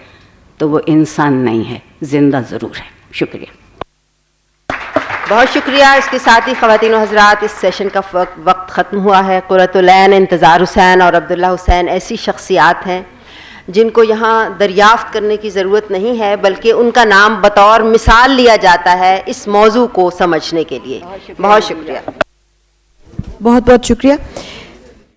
تو وہ انسان نہیں ہے، زندہ ضرور ہے. شکریہ. بہت شکریہ. اس کے ساتھ ہی خواتین و حضرات اس سیشن کا وقت ختم ہوا ہے. قرۃ العین انتظار حسین اور عبداللہ حسین ایسی شخصیات ہیں جن کو یہاں دریافت کرنے کی ضرورت نہیں ہے بلکہ ان کا نام بطور مثال لیا جاتا ہے اس موضوع کو سمجھنے کے لیے. بہت شکریہ. بہت بہت شکریہ.